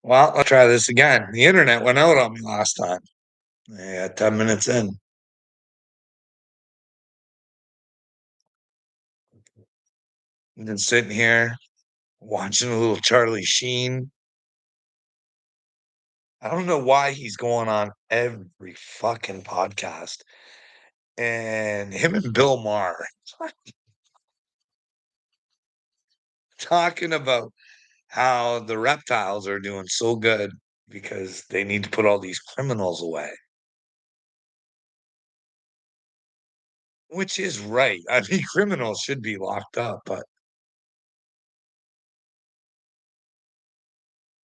Well, let's try this again. The internet went out on me last time. Yeah, 10 minutes in. And then sitting here watching a little Charlie Sheen. I don't know why he's going on every fucking podcast. And him and Bill Maher talking about how the reptiles are doing so good because they need to put all these criminals away, which is right. I mean, criminals should be locked up, but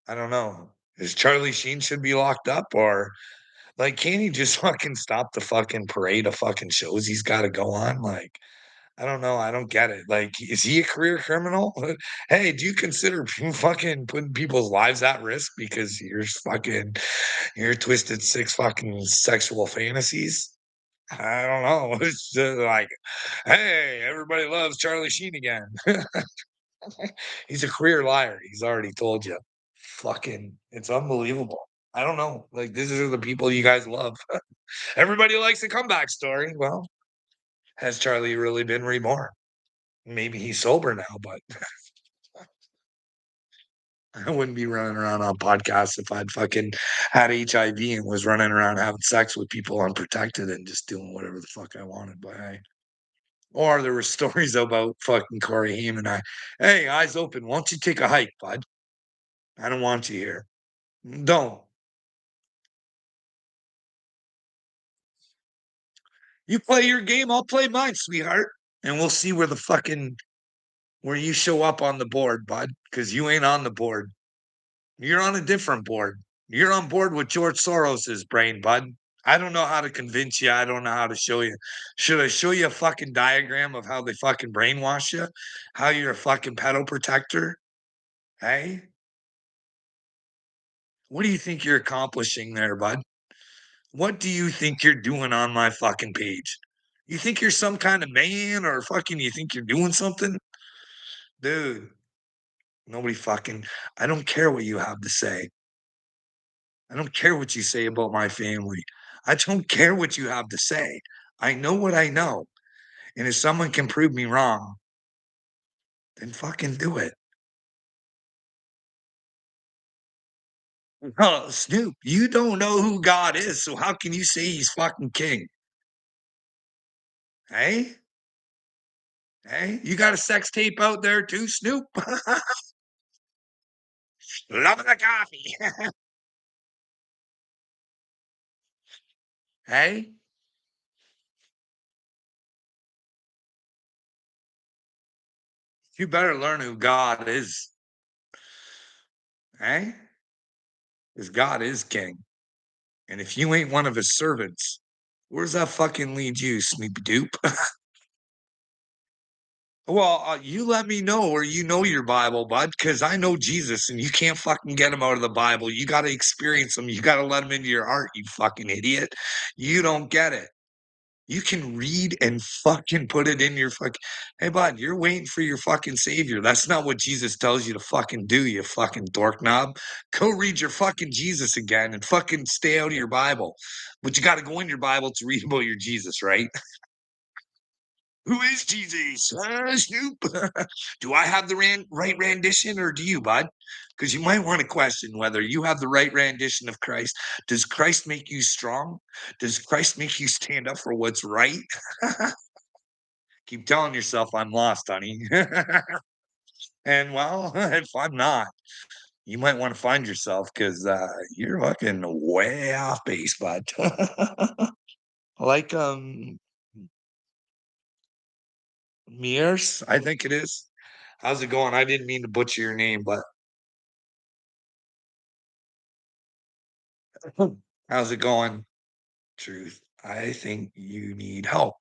I don't know. Is Charlie Sheen should be locked up or like, can't he just fucking stop the fucking parade of fucking shows he's gotta go on? Like, I don't know, I don't get it. Like, is he a career criminal? Hey, do you consider fucking putting people's lives at risk because you're twisted 6 fucking sexual fantasies? I don't know. It's just like, "Hey, everybody loves Charlie Sheen again." He's a career liar, he's already told you. Fucking it's unbelievable. I don't know, like, these are the people you guys love. Everybody likes a comeback story. Well, has Charlie really been reborn? Maybe he's sober now, but I wouldn't be running around on podcasts if I'd fucking had HIV and was running around having sex with people unprotected and just doing whatever the fuck I wanted. But hey, or there were stories about fucking Corey Haim and I. Hey, eyes open. Why don't you take a hike, bud? I don't want you here. Don't. You play your game, I'll play mine, sweetheart. And we'll see where you show up on the board, bud, because you ain't on the board. You're on a different board. You're on board with George Soros's brain, bud. I don't know how to convince you. I don't know how to show you. Should I show you a fucking diagram of how they fucking brainwash you? How you're a fucking pedo protector? Hey, what do you think you're accomplishing there, bud? What do you think you're doing on my fucking page? You think you're some kind of man or fucking you think you're doing something? Dude, nobody fucking, I don't care what you have to say. I don't care what you say about my family. I don't care what you have to say. I know what I know. And if someone can prove me wrong, then fucking do it. Oh, Snoop, you don't know who God is, so how can you say he's fucking king? Hey? Hey? You got a sex tape out there too, Snoop? Loving the coffee. Hey? You better learn who God is. Hey? Because God is king. And if you ain't one of his servants, where's that fucking lead you, Snoopy Doop? Well, you let me know where you know your Bible, bud, because I know Jesus and you can't fucking get him out of the Bible. You got to experience him. You got to let him into your heart, you fucking idiot. You don't get it. You can read and fucking put it in your fucking. Hey, bud, you're waiting for your fucking savior. That's not what Jesus tells you to fucking do, you fucking dork knob. Go read your fucking Jesus again and fucking stay out of your Bible. But you got to go in your Bible to read about your Jesus, right? Who is Jesus? Snoop. Do I have the right rendition or do you, bud? Because you might want to question whether you have the right rendition of Christ. Does Christ make you strong? Does Christ make you stand up for what's right? Keep telling yourself I'm lost, honey. And well, if I'm not, you might want to find yourself because you're fucking way off base, bud. Like Mears, I think it is. How's it going? I didn't mean to butcher your name, but how's it going? Truth. I think you need help.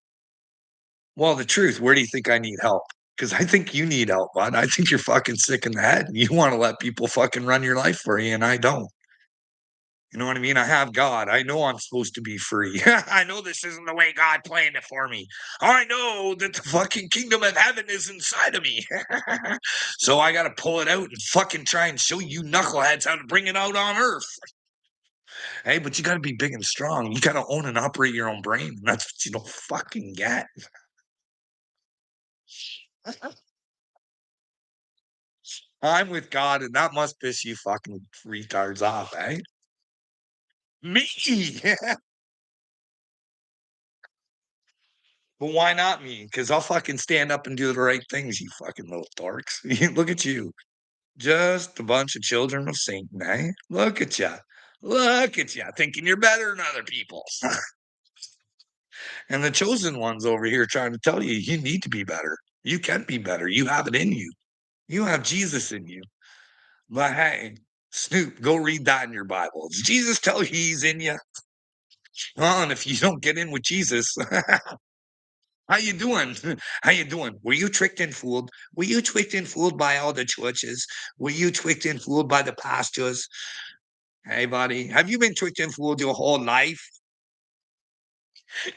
Well, the truth, where do you think I need help? Because I think you need help, bud. I think you're fucking sick in the head. You want to let people fucking run your life for you, and I don't. You know what I mean? I have God. I know I'm supposed to be free. I know this isn't the way God planned it for me. I know that the fucking kingdom of heaven is inside of me. So I got to pull it out and fucking try and show you knuckleheads how to bring it out on earth. Hey, but you got to be big and strong. You got to own and operate your own brain. That's what you don't fucking get. I'm with God, and that must piss you fucking retards off, eh? Me. But why not me? Because I'll fucking stand up and do the right things, you fucking little dorks. Look at you. Just a bunch of children of Satan, eh? Look at ya. Look at ya, thinking you're better than other people. And the chosen ones over here trying to tell you, you need to be better. You can be better. You have it in you. You have Jesus in you. But hey, Snoop, go read that in your Bible. Does Jesus tell you he's in you? Well, and if you don't get in with Jesus, how you doing? How you doing? Were you tricked and fooled? Were you tricked and fooled by all the churches? Were you tricked and fooled by the pastors? Hey, buddy, have you been tricked and fooled your whole life?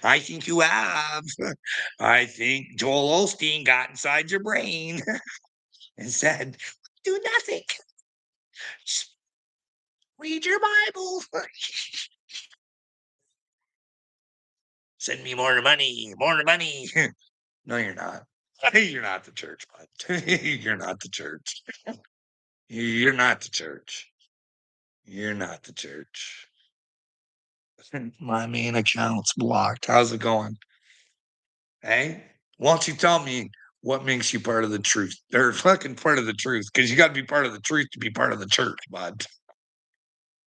I think you have. I think Joel Osteen got inside your brain and said, "Do nothing. Just read your Bible. Send me more money, more money." No, you're not. You're not the church, bud. You're not the church. You're not the church. You're not the church. My main account's blocked. How's it going? Hey, why don't you tell me what makes you part of the truth? Or fucking part of the truth, because you got to be part of the truth to be part of the church, bud.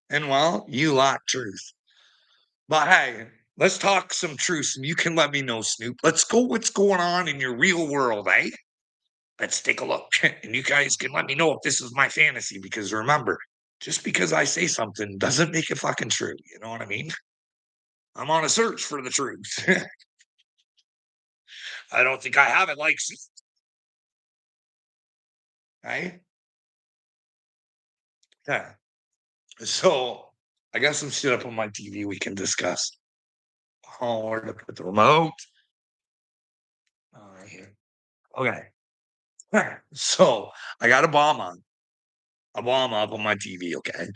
And well, you lack truth. But hey, let's talk some truth, and you can let me know, Snoop. Let's go. What's going on in your real world, eh? Let's take a look, and you guys can let me know if this is my fantasy. Because remember, just because I say something doesn't make it fucking true. You know what I mean? I'm on a search for the truth. I don't think I have it like, right? Yeah. So I got some shit up on my TV we can discuss. Oh, where to put the remote? Oh, right here. Okay. So I got a bomb up on my TV. Okay.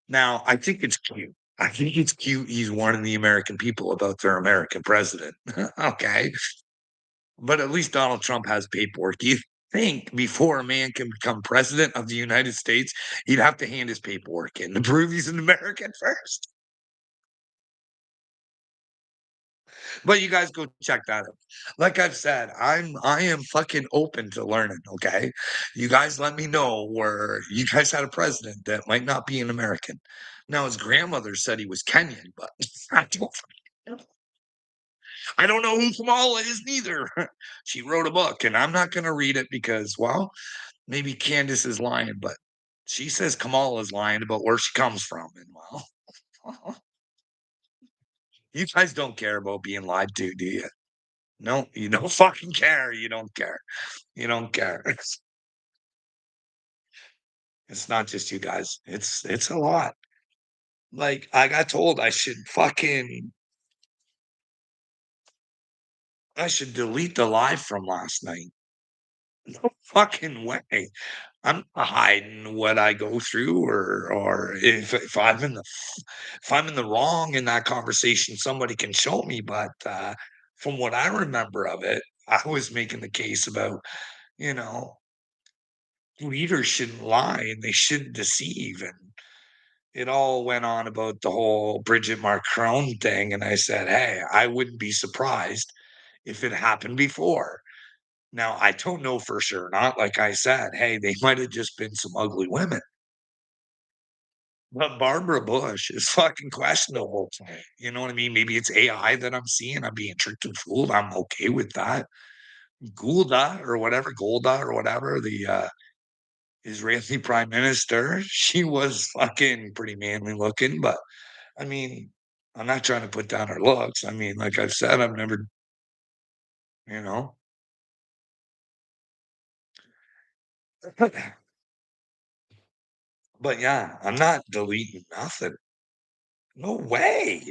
Now I think it's cute. I think it's cute. He's warning the American people about their American president. Okay. But at least Donald Trump has paperwork. Do you think before a man can become president of the United States, he'd have to hand his paperwork in to prove he's an American first? But you guys go check that out. Like I've said, I am fucking open to learning, okay? You guys let me know where you guys had a president that might not be an American. Now his grandmother said he was Kenyan, but I don't know who Kamala is neither. She wrote a book and I'm not gonna read it because, well, maybe Candace is lying, but she says Kamala is lying about where she comes from. And well, you guys don't care about being lied to, do you? No, you don't fucking care. You don't care. You don't care. It's not just you guys. It's a lot. Like I got told I should delete the live from last night. No fucking way. I'm not hiding what I go through or if I'm in the if I'm in the wrong in that conversation, somebody can show me. But from what I remember of it, I was making the case about, you know, leaders shouldn't lie and they shouldn't deceive. And it all went on about the whole Bridget Macron thing. And I said, hey, I wouldn't be surprised if it happened before. Now, I don't know for sure. Not like I said, hey, they might have just been some ugly women. But Barbara Bush is fucking questionable. You know what I mean? Maybe it's AI that I'm seeing. I'm being tricked and fooled. I'm okay with that. Golda or whatever, the Israeli prime minister, she was fucking pretty manly looking. But I mean, I'm not trying to put down her looks. I mean, like I've said, I've never, you know, but yeah, I'm not deleting nothing. No way.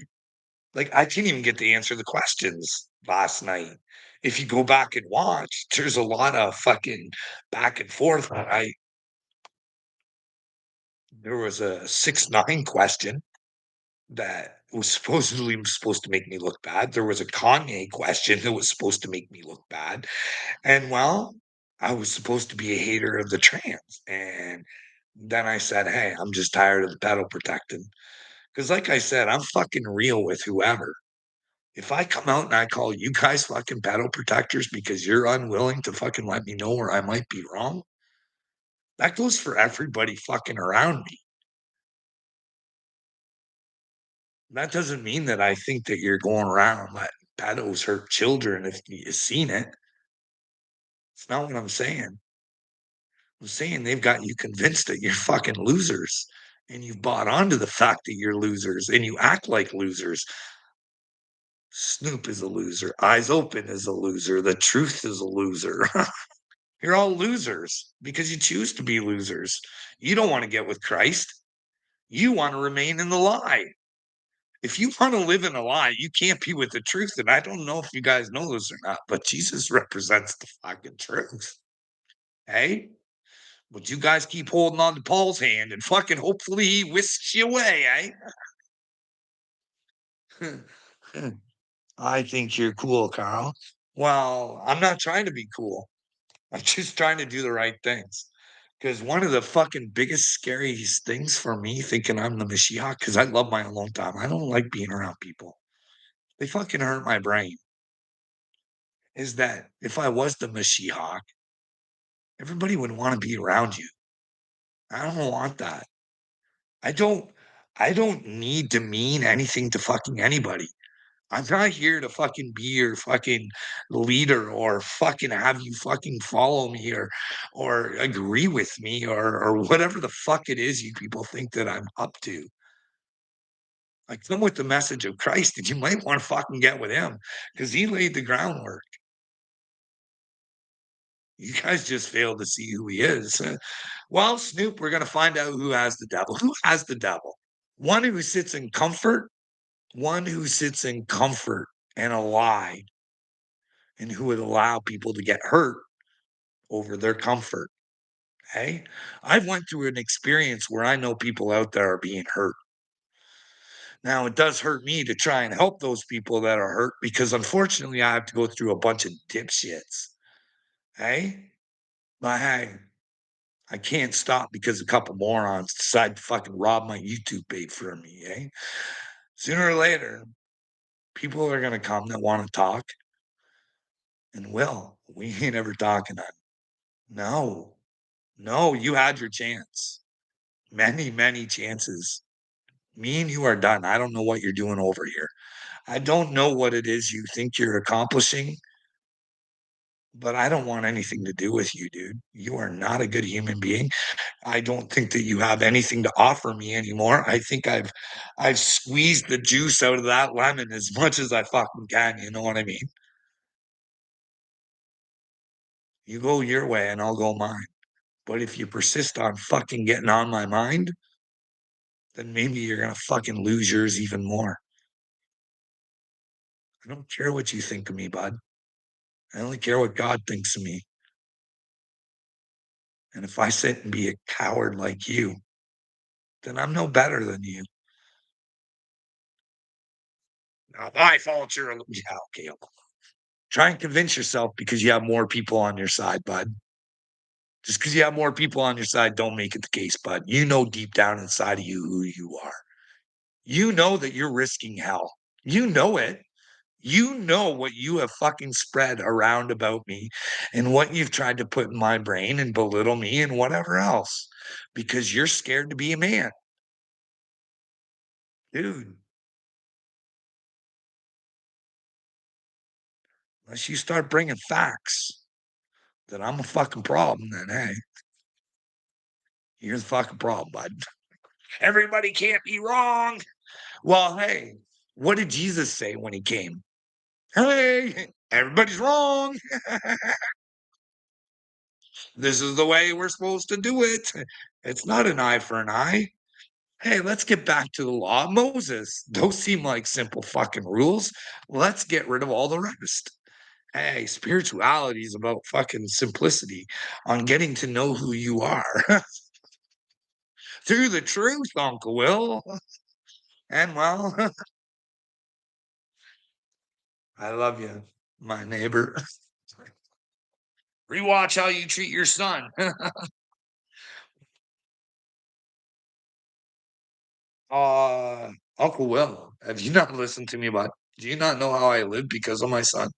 Like, I didn't even get to answer the questions last night. If you go back and watch, there's a lot of fucking back and forth. I There was a 6-9 question that was supposed to make me look bad. There was a Kanye question that was supposed to make me look bad. And well, I was supposed to be a hater of the trans. And then I said, hey, I'm just tired of the pedal protecting. Because, like I said, I'm fucking real with whoever. If I come out and I call you guys fucking pedal protectors because you're unwilling to fucking let me know where I might be wrong, that goes for everybody fucking around me. That doesn't mean that I think that you're going around letting pedos hurt children if you've seen it. It's not what I'm saying. I'm saying they've got you convinced that you're fucking losers and you've bought onto the fact that you're losers and you act like losers. Snoop is a loser. Eyes Open is a loser. The Truth is a loser. You're all losers because you choose to be losers. You don't want to get with Christ. You want to remain in the lie. If you want to live in a lie, you can't be with the truth. And I don't know if you guys know this or not, but Jesus represents the fucking truth. Hey? But you guys keep holding on to Paul's hand and fucking hopefully he whisks you away, eh? I think you're cool, Carl. Well, I'm not trying to be cool. I'm just trying to do the right things. Because one of the fucking biggest, scariest things for me thinking I'm the Mashiach, because I love my alone time. I don't like being around people. They fucking hurt my brain. Is that if I was the Mashiach, everybody would want to be around you. I don't want that. I don't I don't need to mean anything to fucking anybody. I'm not here to fucking be your fucking leader or fucking have you fucking follow me or agree with me or whatever the fuck it is you people think that I'm up to. I come with the message of Christ and you might want to fucking get with him because he laid the groundwork. You guys just failed to see who he is. Well, Snoop, we're going to find out who has the devil. Who has the devil? One who sits in comfort, one who sits in comfort and a lie, and who would allow people to get hurt over their comfort. Hey, I've went through an experience where I know people out there are being hurt. Now, it does hurt me to try and help those people that are hurt because unfortunately I have to go through a bunch of dipshits. Hey, but hey, I can't stop because a couple morons decide to fucking rob my YouTube page from me, eh? Sooner or later, people are gonna come that want to talk, and we ain't ever talking on. No, no, you had your chance. Many, many chances. Me and you are done. I don't know what you're doing over here. I don't know what it is you think you're accomplishing, but I don't want anything to do with you, dude. You are not a good human being. I don't think that you have anything to offer me anymore. I think I've squeezed the juice out of that lemon as much as I fucking can, you know what I mean? You go your way and I'll go mine. But if you persist on fucking getting on my mind, then maybe you're gonna fucking lose yours even more. I don't care what you think of me, bud. I only care what God thinks of me. And if I sit and be a coward like you, then I'm no better than you. Not my fault you're a yeah, okay. Try and convince yourself because you have more people on your side, bud. Just because you have more people on your side, don't make it the case, bud. You know deep down inside of you who you are. You know that you're risking hell. You know it. You know what you have fucking spread around about me and what you've tried to put in my brain and belittle me and whatever else because you're scared to be a man. Dude, unless you start bringing facts that I'm a fucking problem, then hey, you're the fucking problem, bud. Everybody can't be wrong. Well, hey, what did Jesus say when he came? Hey, everybody's wrong. This is the way we're supposed to do it. It's not an eye for an eye. Hey, let's get back to the law of Moses. Those seem like simple fucking rules. Let's get rid of all the rest. Hey, spirituality is about fucking simplicity on getting to know who you are through the truth, Uncle Will. And well, I love you, my neighbor. Rewatch how you treat your son. uh, Uncle Will, have you not listened to me about? Do you not know how I live because of my son?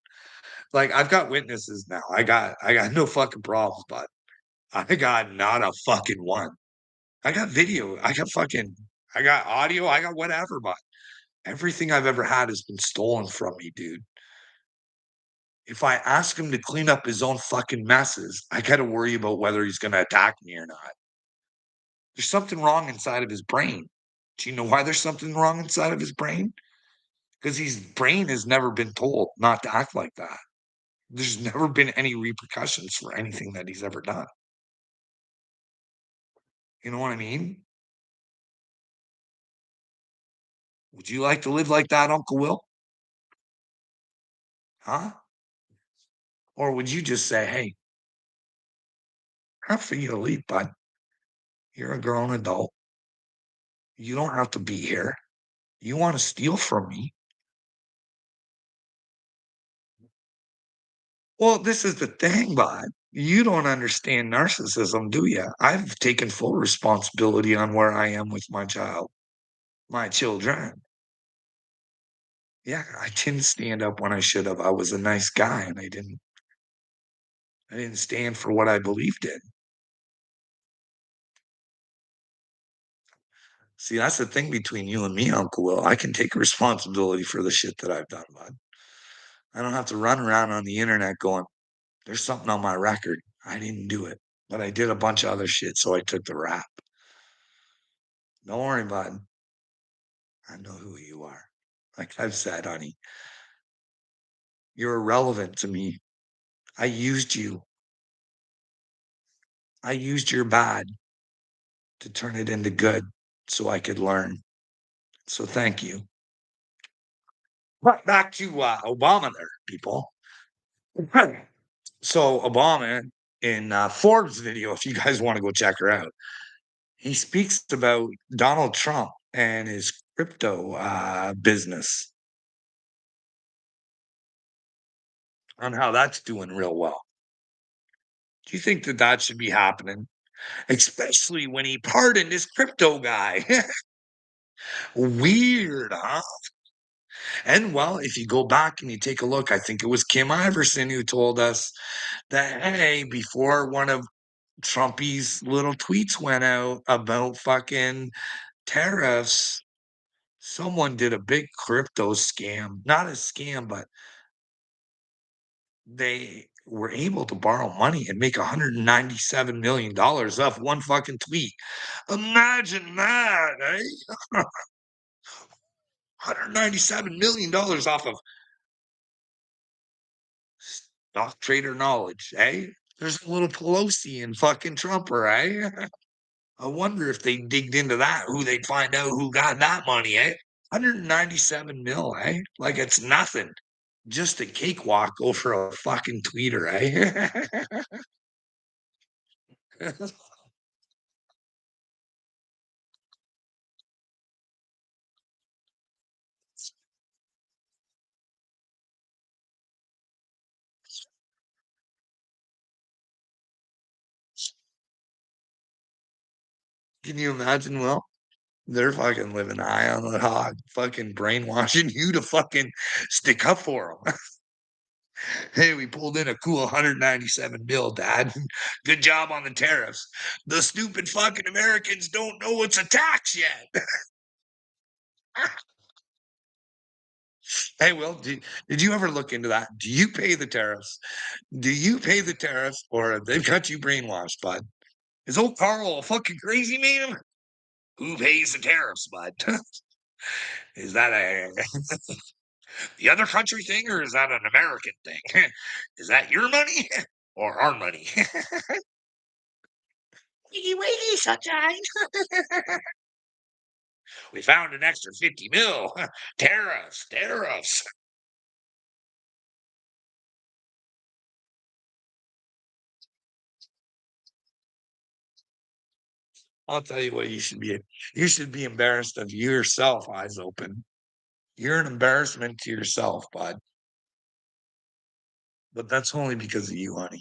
Like I've got witnesses now. I got no fucking problems, but I got not a fucking one. I got video. I got audio. I got whatever, but everything I've ever had has been stolen from me, dude. If I ask him to clean up his own fucking messes, I got to worry about whether he's going to attack me or not. There's something wrong inside of his brain. Do you know why there's something wrong inside of his brain? Because his brain has never been told not to act like that. There's never been any repercussions for anything that he's ever done. You know what I mean? Would you like to live like that, Uncle Will? Huh? Or would you just say, hey, time for you to leave, bud? You're a grown adult. You don't have to be here. You want to steal from me? Well, this is the thing, bud. You don't understand narcissism, do you? I've taken full responsibility on where I am with my children. Yeah, I didn't stand up when I should have. I was a nice guy and I didn't stand for what I believed in. See, that's the thing between you and me, Uncle Will. I can take responsibility for the shit that I've done, bud. I don't have to run around on the internet going, there's something on my record. I didn't do it, but I did a bunch of other shit, so I took the rap. Don't worry, bud. I know who you are. Like I've said, honey, you're irrelevant to me. I used you. I used your bad to turn it into good so I could learn. So thank you. But back to Obama there, people. So Obama in Forbes video, if you guys want to go check her out, he speaks about Donald Trump and his crypto business on how that's doing real well. Do you think that that should be happening? Especially when he pardoned his crypto guy. Weird, huh? And well, if you go back and you take a look, I think it was Kim Iverson who told us that, hey, before one of Trumpy's little tweets went out about fucking tariffs, someone did a big crypto scam. Not a scam, but they were able to borrow money and make $197 million off one fucking tweet. Imagine that, eh? $197 million off of stock trader knowledge, eh? There's a little Pelosi and fucking Trumper, eh? I wonder if they digged into that, who they'd find out who got that money, eh? 197 mil, eh? Like it's nothing. Just a cakewalk over a fucking tweeter, eh? Can you imagine, Will? They're fucking living high on the hog, fucking brainwashing you to fucking stick up for them. Hey, we pulled in a cool 197 bill, Dad. Good job on the tariffs. The stupid fucking Americans don't know it's a tax yet. Hey, Will, did you ever look into that? Do you pay the tariffs? Do you pay the tariffs or they've got you brainwashed, bud? Is old Carl a fucking crazy man? Who pays the tariffs, bud? Is that a the other country thing or is that an American thing? Is that your money or our money? Wiggy wiggy, sunshine. We found an extra 50 mil. Tariffs, tariffs. I'll tell you what you should be embarrassed of yourself, eyes open. You're an embarrassment to yourself, bud. But that's only because of you, honey.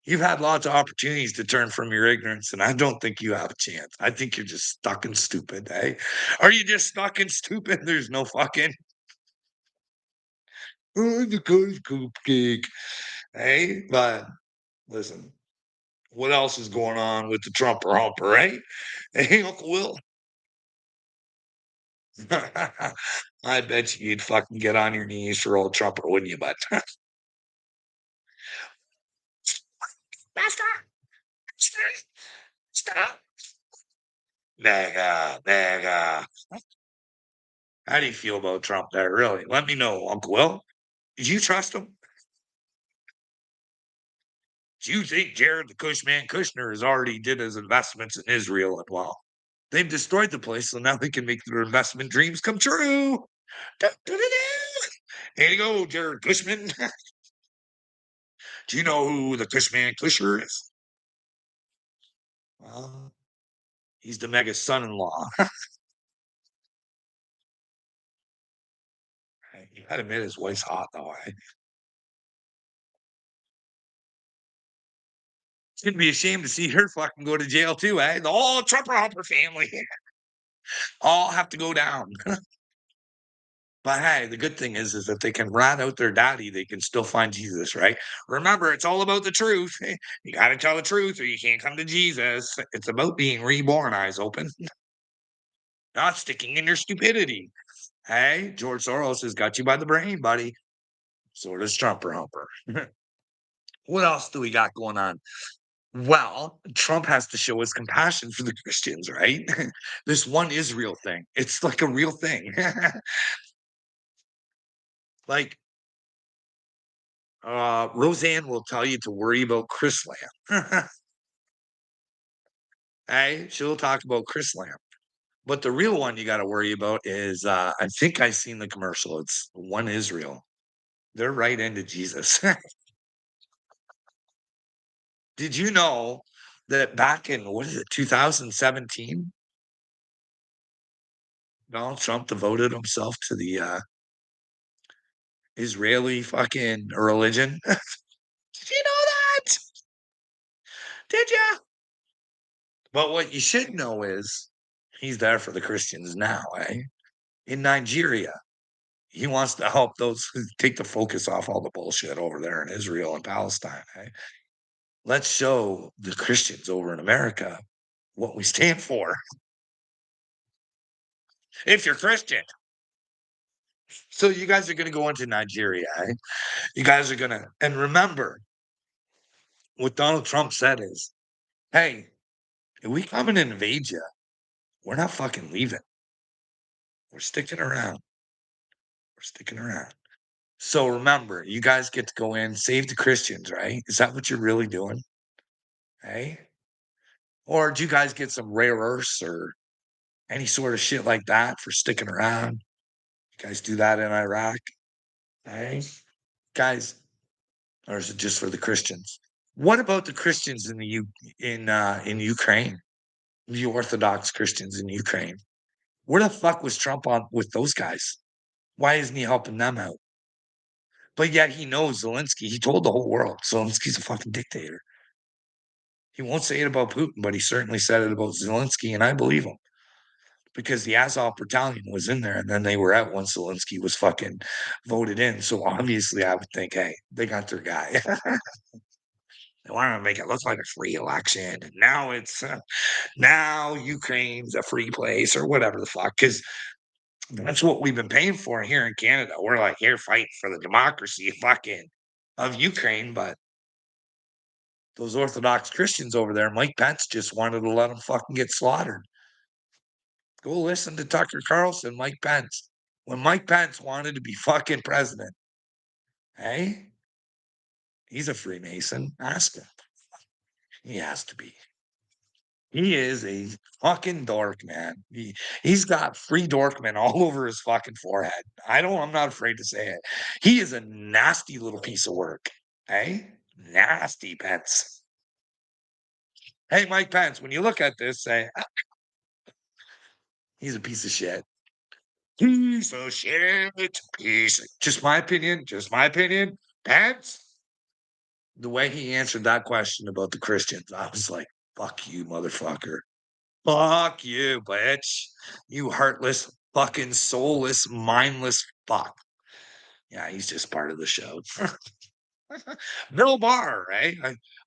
You've had lots of opportunities to turn from your ignorance, and I don't think you have a chance. I think you're just stuck and stupid, eh? Are you just stuck and stupid? There's no fucking oh, the guy's cupcake. Hey, but listen, what else is going on with the Trumper humper, right? Hey, Uncle Will. I bet you'd fucking get on your knees for old Trumper, wouldn't you, bud? Master, stop. Mega, mega. How do you feel about Trump there, really? Let me know, Uncle Will. Did you trust him? Do you think Jared the Cushman Kushner has already did his investments in Israel and well? They've destroyed the place, so now they can make their investment dreams come true. Here you go, Jared Cushman. Do you know who the Cushman Kusher is? Well, he's the mega son-in-law. You gotta admit his wife's hot though. Shouldn't be ashamed to see her fucking go to jail too, eh? The whole Trumper Hopper family all have to go down. But hey, the good thing is that they can rat out their daddy. They can still find Jesus, right? Remember, it's all about the truth. You got to tell the truth, or you can't come to Jesus. It's about being reborn. Eyes open, not sticking in your stupidity. Hey, George Soros has got you by the brain, buddy. So does Trumper Humper. What else do we got going on? Well, Trump has to show his compassion for the Christians, right? This one Israel thing. It's like a real thing. Like Roseanne will tell you to worry about Chris Lamb. Hey, she'll talk about Chris Lamb. But the real one you got to worry about is I think I seen the commercial. It's One Israel. They're right into Jesus. Did you know that back in what is it, 2017, Donald Trump devoted himself to the Israeli fucking religion? Did you know that? Did you? But what you should know is he's there for the Christians now, eh? In Nigeria. He wants to help those who take the focus off all the bullshit over there in Israel and Palestine. Eh? Let's show the Christians over in America what we stand for. If you're Christian. So you guys are going to go into Nigeria. Eh? You guys are going to, and remember what Donald Trump said is, hey, if we come and invade you, we're not fucking leaving. We're sticking around. We're sticking around. So remember, you guys get to go in, save the Christians, right? Is that what you're really doing? Hey? Or do you guys get some rare earths or any sort of shit like that for sticking around? You guys do that in Iraq? Hey? Guys, or is it just for the Christians? What about the Christians in the in Ukraine? The Orthodox Christians in Ukraine. Where the fuck was Trump on with those guys? Why isn't he helping them out? But yet he knows Zelensky. He told the whole world Zelensky's a fucking dictator. He won't say it about Putin, but he certainly said it about Zelensky, and I believe him because the Azov battalion was in there, and then they were out once Zelensky was fucking voted in. So obviously, I would think, hey, they got their guy. They want to make it look like a free election, and now it's now Ukraine's a free place or whatever the fuck. Because that's what we've been paying for here in Canada. We're like here fighting for the democracy, fucking of Ukraine, but those Orthodox Christians over there, Mike Pence just wanted to let them fucking get slaughtered. Go listen to Tucker Carlson, Mike Pence. When Mike Pence wanted to be fucking president, hey, he's a Freemason. Ask him. He has to be. He is a fucking dork, man. He's got free dorkman all over his fucking forehead. I'm not afraid to say it. He is a nasty little piece of work. Hey, nasty Pence. Hey, Mike Pence, when you look at this, say, "Ah, he's a piece of shit. Piece of shit. Just my opinion. Just my opinion. Pence, the way he answered that question about the Christians, I was like, fuck you, motherfucker. Fuck you, bitch. You heartless, fucking soulless, mindless fuck. Yeah, he's just part of the show. Bill Barr, right?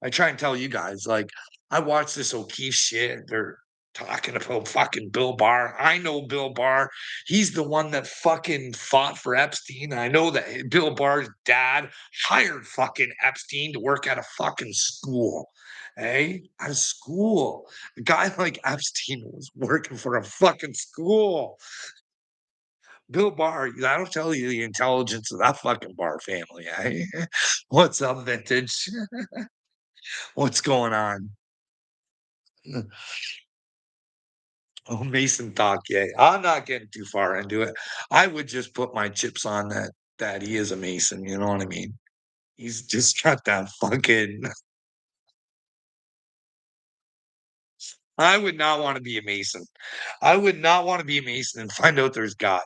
I try and tell you guys, like, I watch this O'Keefe shit. They're talking about fucking Bill Barr. I know Bill Barr. He's the one that fucking fought for Epstein. I know that Bill Barr's dad hired fucking Epstein to work at a fucking school. Hey, at a school. A guy like Epstein was working for a fucking school. Bill Barr, that'll tell you the intelligence of that fucking Barr family, eh? What's up, vintage? What's going on? Oh, Mason talk, yeah. I'm not getting too far into it. I would just put my chips on that he is a Mason, you know what I mean? He's just got that fucking I would not wanna be a Mason. I would not wanna be a Mason and find out there's God.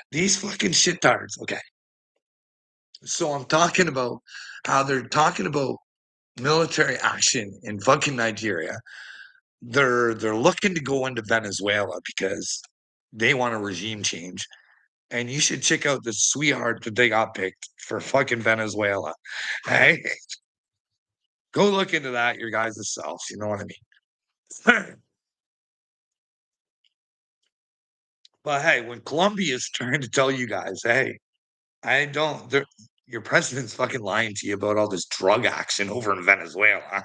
These fucking shittards, okay. So I'm talking about how they're talking about military action in fucking Nigeria. They're looking to go into Venezuela because they want a regime change. And you should check out the sweetheart that they got picked for fucking Venezuela. Hey, go look into that your guys' selves. You know what I mean? But hey, when Colombia is trying to tell you guys, hey, I don't. Your president's fucking lying to you about all this drug action over in Venezuela.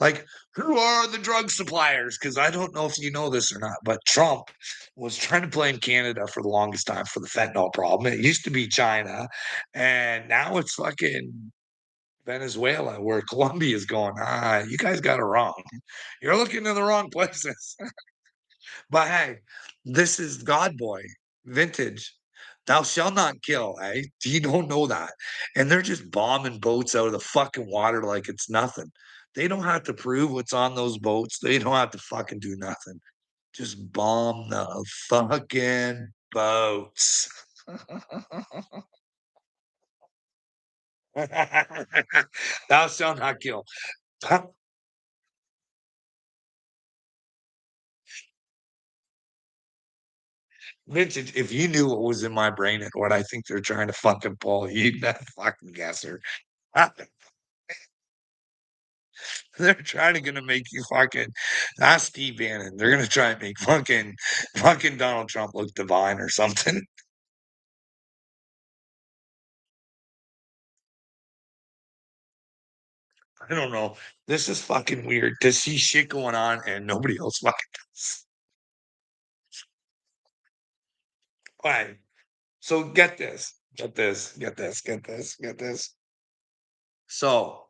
Like, who are the drug suppliers? Because I don't know if you know this or not, but Trump was trying to blame Canada for the longest time for the fentanyl problem. It used to be China, and now it's fucking Venezuela, where Colombia is going. You guys got it wrong. You're looking in the wrong places. But hey, this is God Boy vintage. Thou shalt not kill, eh? You don't know that. And they're just bombing boats out of the fucking water like it's nothing. They don't have to prove what's on those boats. They don't have to fucking do nothing. Just bomb the fucking boats. Thou shalt not kill. Vintage, if you knew what was in my brain and what I think they're trying to fucking pull, you'd not fucking guesser. They're trying to gonna make you fucking ask Steve Bannon. They're gonna try and make fucking Donald Trump look divine or something. I don't know. This is fucking weird to see shit going on and nobody else fucking does. Why? So get this, get this, get this, get this, get this. So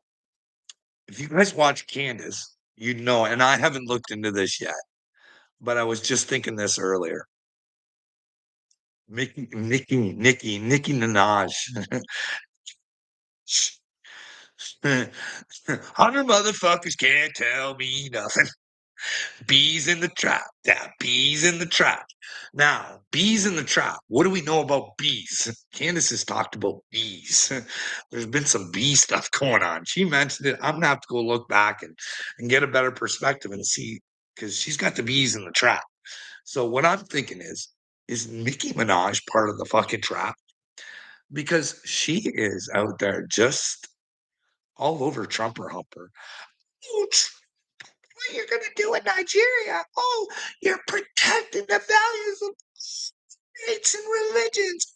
if you guys watch Candace, you'd know, and I haven't looked into this yet, but I was just thinking this earlier. Nicki Minaj. 100 motherfuckers can't tell me nothing. Bees in the trap. Yeah, bees in the trap. Now, bees in the trap. What do we know about bees? Candace has talked about bees. There's been some bee stuff going on. She mentioned it. I'm gonna have to go look back and get a better perspective and see because she's got the bees in the trap. So what I'm thinking is Nicki Minaj part of the fucking trap? Because she is out there just all over Trumper Humper. Oh, what you're gonna do in Nigeria? Oh, you're protecting the values of states and religions.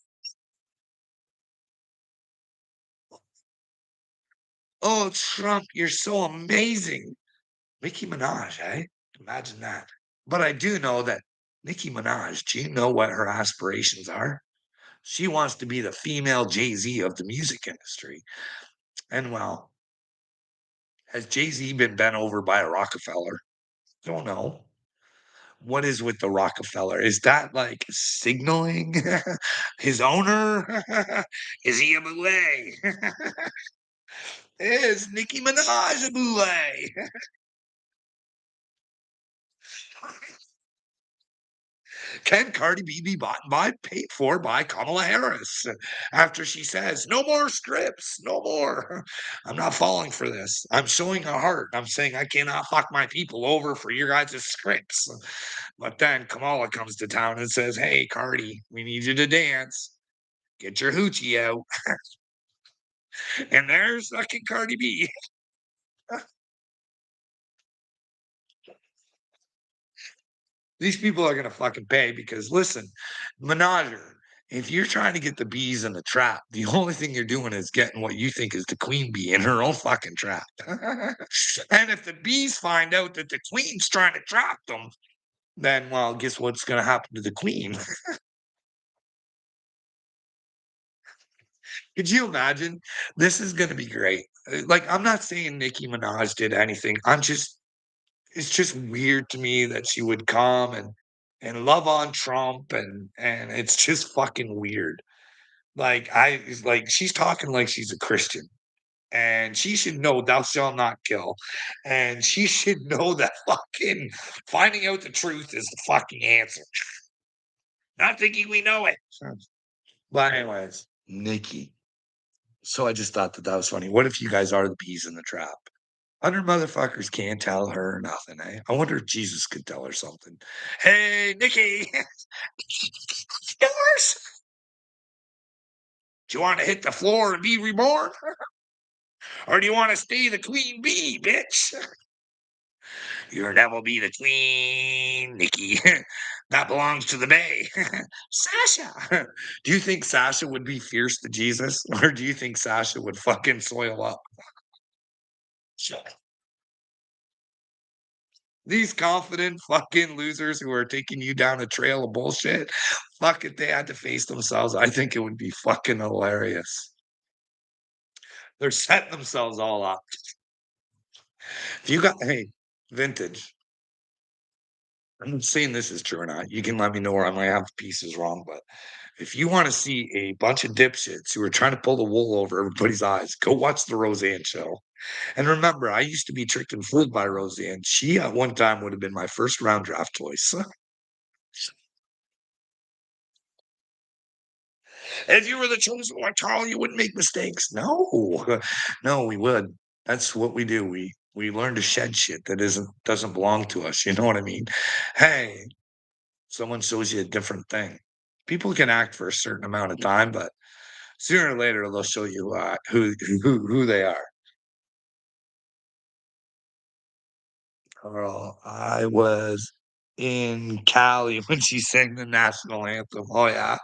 Oh, Trump, you're so amazing. Nicki Minaj, eh? Imagine that. But I do know that Nicki Minaj, do you know what her aspirations are? She wants to be the female Jay-Z of the music industry. And well, has Jay-Z been bent over by a Rockefeller? Don't know. What is with the Rockefeller? Is that, like, signaling his owner? Is he a boule? Is Nicki Minaj a boule? Can Cardi B be bought by paid for by Kamala Harris after she says, "No more strips, no more." I'm not falling for this. I'm showing a heart. I'm saying I cannot fuck my people over for your guys' scripts. But then Kamala comes to town and says, "Hey, Cardi, we need you to dance. Get your hoochie out." And there's fucking Cardi B. These people are gonna fucking pay because listen, Menager, if you're trying to get the bees in the trap, the only thing you're doing is getting what you think is the queen bee in her own fucking trap. And if the bees find out that the queen's trying to trap them, then well, guess what's gonna happen to the queen? Could you imagine? This is gonna be great. Like, I'm not saying Nicki Minaj did anything. It's just weird to me that she would come and love on Trump and it's just fucking weird. Like, she's talking like she's a Christian, and she should know thou shalt not kill, and she should know that fucking finding out the truth is the fucking answer, not thinking we know it. But anyways, Nikki. So I just thought that that was funny. What if you guys are the peas in the trap? Other motherfuckers can't tell her nothing, eh? I wonder if Jesus could tell her something. Hey, Nikki, yours? Do you want to hit the floor and be reborn? Or do you want to stay the queen bee, bitch? Your devil be the queen, Nikki. That belongs to the bay. Sasha. Do you think Sasha would be fierce to Jesus? Or do you think Sasha would fucking soil up? These confident fucking losers who are taking you down a trail of bullshit, fuck it, they had to face themselves. I think it would be fucking hilarious. They're setting themselves all up. If you got hey, vintage. I'm not saying this is true or not. You can let me know where I might have pieces wrong, but if you want to see a bunch of dipshits who are trying to pull the wool over everybody's eyes, go watch the Roseanne show. And remember, I used to be tricked and fooled by Roseanne. She at one time would have been my first round draft choice. If you were the chosen one, Carl, you wouldn't make mistakes. No, no, we would. That's what we do. We learn to shed shit that isn't doesn't belong to us. You know what I mean? Hey, someone shows you a different thing. People can act for a certain amount of time, but sooner or later they'll show you who they are. Carl, I was in Cali when she sang the national anthem. Oh yeah.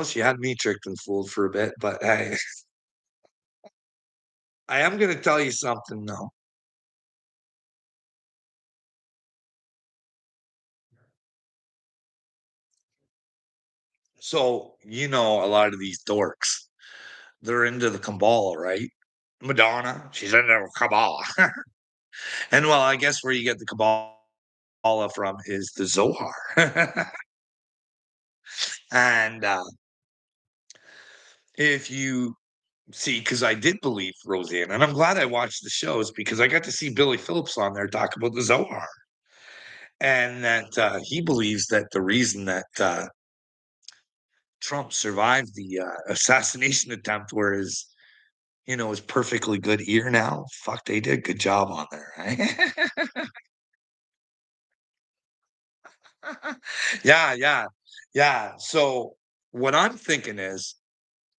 She had me tricked and fooled for a bit, but hey, I am gonna tell you something though. So, a lot of these dorks, they're into the Kabbalah, right? Madonna, she's into the Kabbalah. And well, I guess where you get the Kabbalah from is the Zohar. And if you see, because I did believe Roseanne, and I'm glad I watched the shows because I got to see Billy Phillips on there talk about the Zohar. And that he believes that the reason that Trump survived the assassination attempt, whereas is perfectly good ear now. Fuck, they did a good job on there, right? Yeah, yeah, yeah. So what I'm thinking is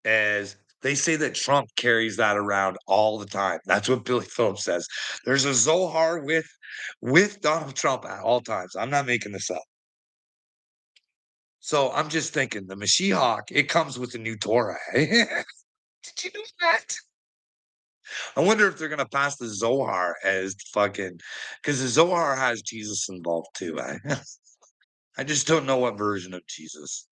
they say that Trump carries that around all the time. That's what Billy Phillips says. There's a Zohar with Donald Trump at all times. I'm not making this up. So I'm just thinking the Mashiach, it comes with a new Torah. Eh? Did you know that? I wonder if they're gonna pass the Zohar as fucking because the Zohar has Jesus involved too. I just don't know what version of Jesus.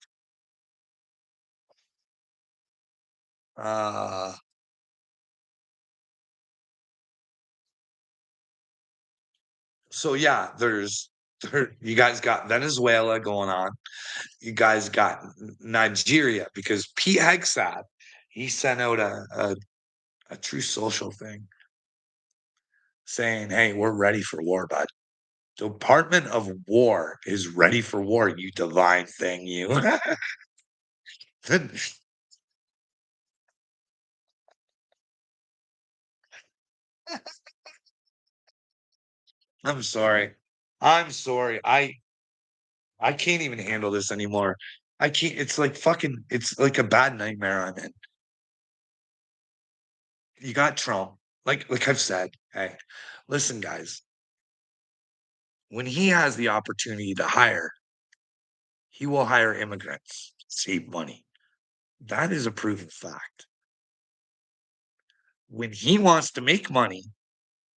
Uh So yeah, you guys got Venezuela going on. You guys got Nigeria because Pete Hegseth, he sent out a true social thing saying, "Hey, we're ready for war, bud. Department of War is ready for war, you divine thing, you." I'm sorry. I'm sorry. I can't even handle this anymore. I can't. It's like fucking. It's like a bad nightmare I'm in. You got Trump. Like I've said. Hey, listen, guys. When he has the opportunity to hire, he will hire immigrants, save money. That is a proven fact. When he wants to make money,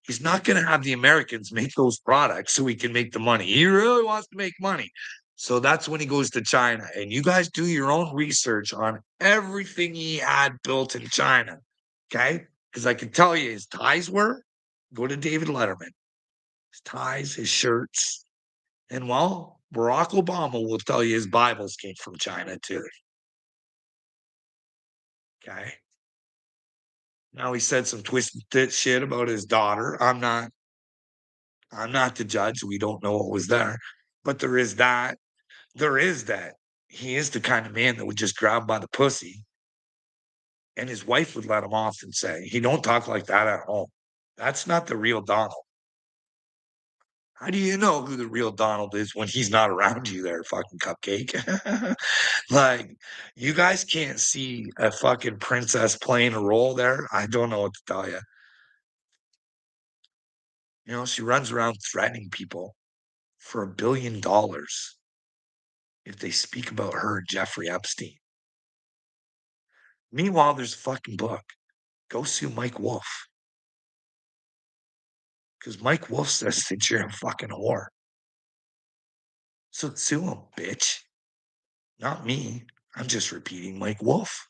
he's not going to have the Americans make those products so he can make the money. He really wants to make money. So that's when he goes to China. And you guys do your own research on everything he had built in China. Okay. Because I can tell you his ties were go to David Letterman, his ties, his shirts. And well, Barack Obama will tell you his Bibles came from China too. Okay. Now he said some twisted shit about his daughter. I'm not the judge. We don't know what was there. But there is that. There is that. He is the kind of man that would just grab by the pussy and his wife would let him off and say, he don't talk like that at home. That's not the real Donald. How do you know who the real Donald is when he's not around you there, fucking cupcake? Like, you guys can't see a fucking princess playing a role there. I don't know what to tell you. You know, she runs around threatening people for $1 billion if they speak about her and Jeffrey Epstein. Meanwhile, there's a fucking book. Go sue Mike Wolf because Mike Wolf says that you're a fucking whore. So sue him, bitch. Not me. I'm just repeating Mike Wolf.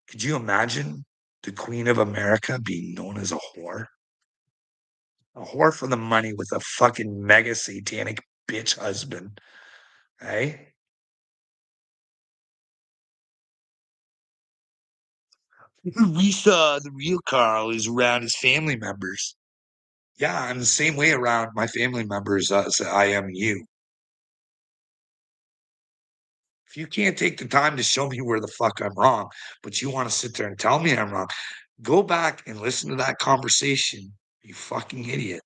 Could you imagine the Queen of America being known as a whore? A whore for the money with a fucking mega satanic bitch husband. Hey? We saw the real Carl is around his family members. Yeah, I'm the same way around my family members as I am you. If you can't take the time to show me where the fuck I'm wrong, but you want to sit there and tell me I'm wrong, go back and listen to that conversation, you fucking idiot.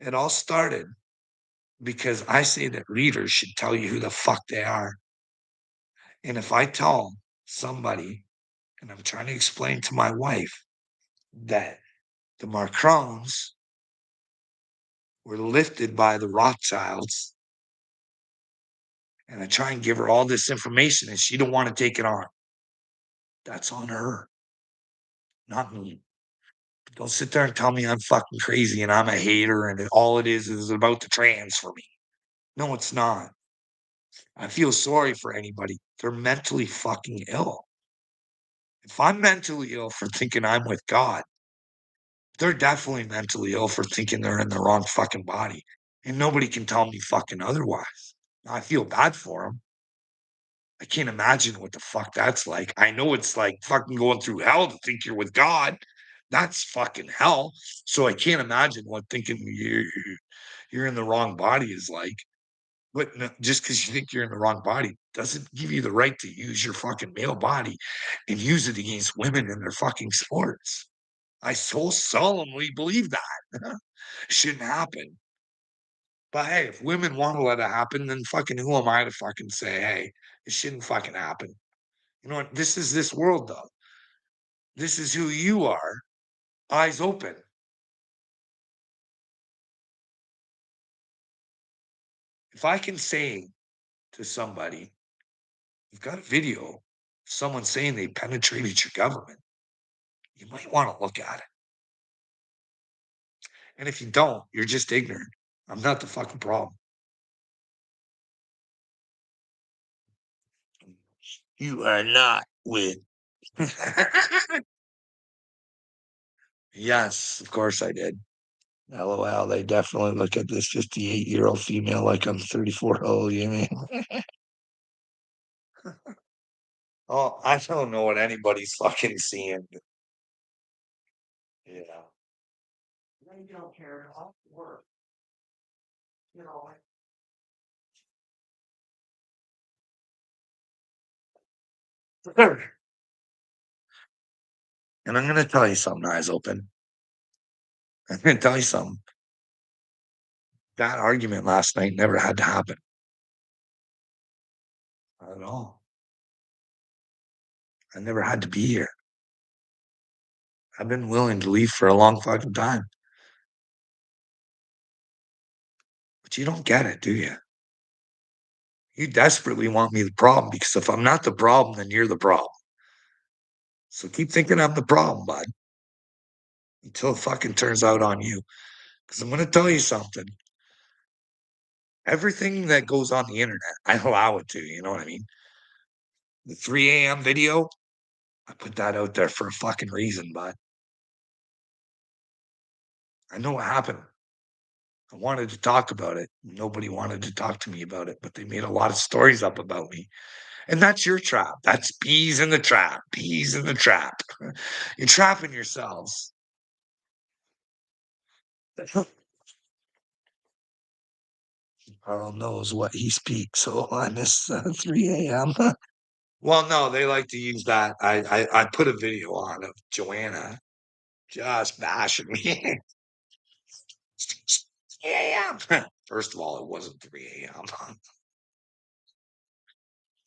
It all started because I say that readers should tell you who the fuck they are. And if I tell somebody, and I'm trying to explain to my wife that the Macrons were lifted by the Rothschilds, and I try and give her all this information and she don't want to take it on, that's on her, not me. Don't sit there and tell me I'm fucking crazy and I'm a hater and all it is about the trans for me. No, it's not. I feel sorry for anybody. They're mentally fucking ill. If I'm mentally ill for thinking I'm with God, they're definitely mentally ill for thinking they're in the wrong fucking body. And nobody can tell me fucking otherwise. I feel bad for them. I can't imagine what the fuck that's like. I know it's like fucking going through hell to think you're with God. That's fucking hell. So I can't imagine what thinking you're in the wrong body is like. But no, just because you think you're in the wrong body doesn't give you the right to use your fucking male body and use it against women in their fucking sports. I so solemnly believe that. It shouldn't happen. But hey, if women want to let it happen, then fucking who am I to fucking say, hey, it shouldn't fucking happen? You know what? This is this world, though. This is who you are. Eyes open. If I can say to somebody, you've got a video of someone saying they penetrated your government, you might want to look at it. And if you don't, you're just ignorant. I'm not the fucking problem. You are not with. Yes, of course I did. LOL, they definitely look at this 58-year-old female like I'm 34. Oh, you mean? Oh, I don't know what anybody's fucking seeing. Yeah. You don't care at all. Work. You know, and I'm gonna tell you something, eyes open. I'm gonna tell you something. That argument last night never had to happen. Not at all. I never had to be here. I've been willing to leave for a long fucking time. But you don't get it, do you? You desperately want me the problem because if I'm not the problem, then you're the problem. So keep thinking I'm the problem, bud, until it fucking turns out on you. Because I'm gonna tell you something. Everything that goes on the internet, I allow it to, you know what I mean? The 3 a.m. video, I put that out there for a fucking reason, bud. I know what happened. I wanted to talk about it. Nobody wanted to talk to me about it, but they made a lot of stories up about me. And that's your trap. That's bees in the trap. Bees in the trap. You're trapping yourselves. Carl knows what he speaks, so on this 3 a.m. Well, no, they like to use that. I put a video on of Joanna just bashing me. 3 a.m. First of all, it wasn't 3 a.m.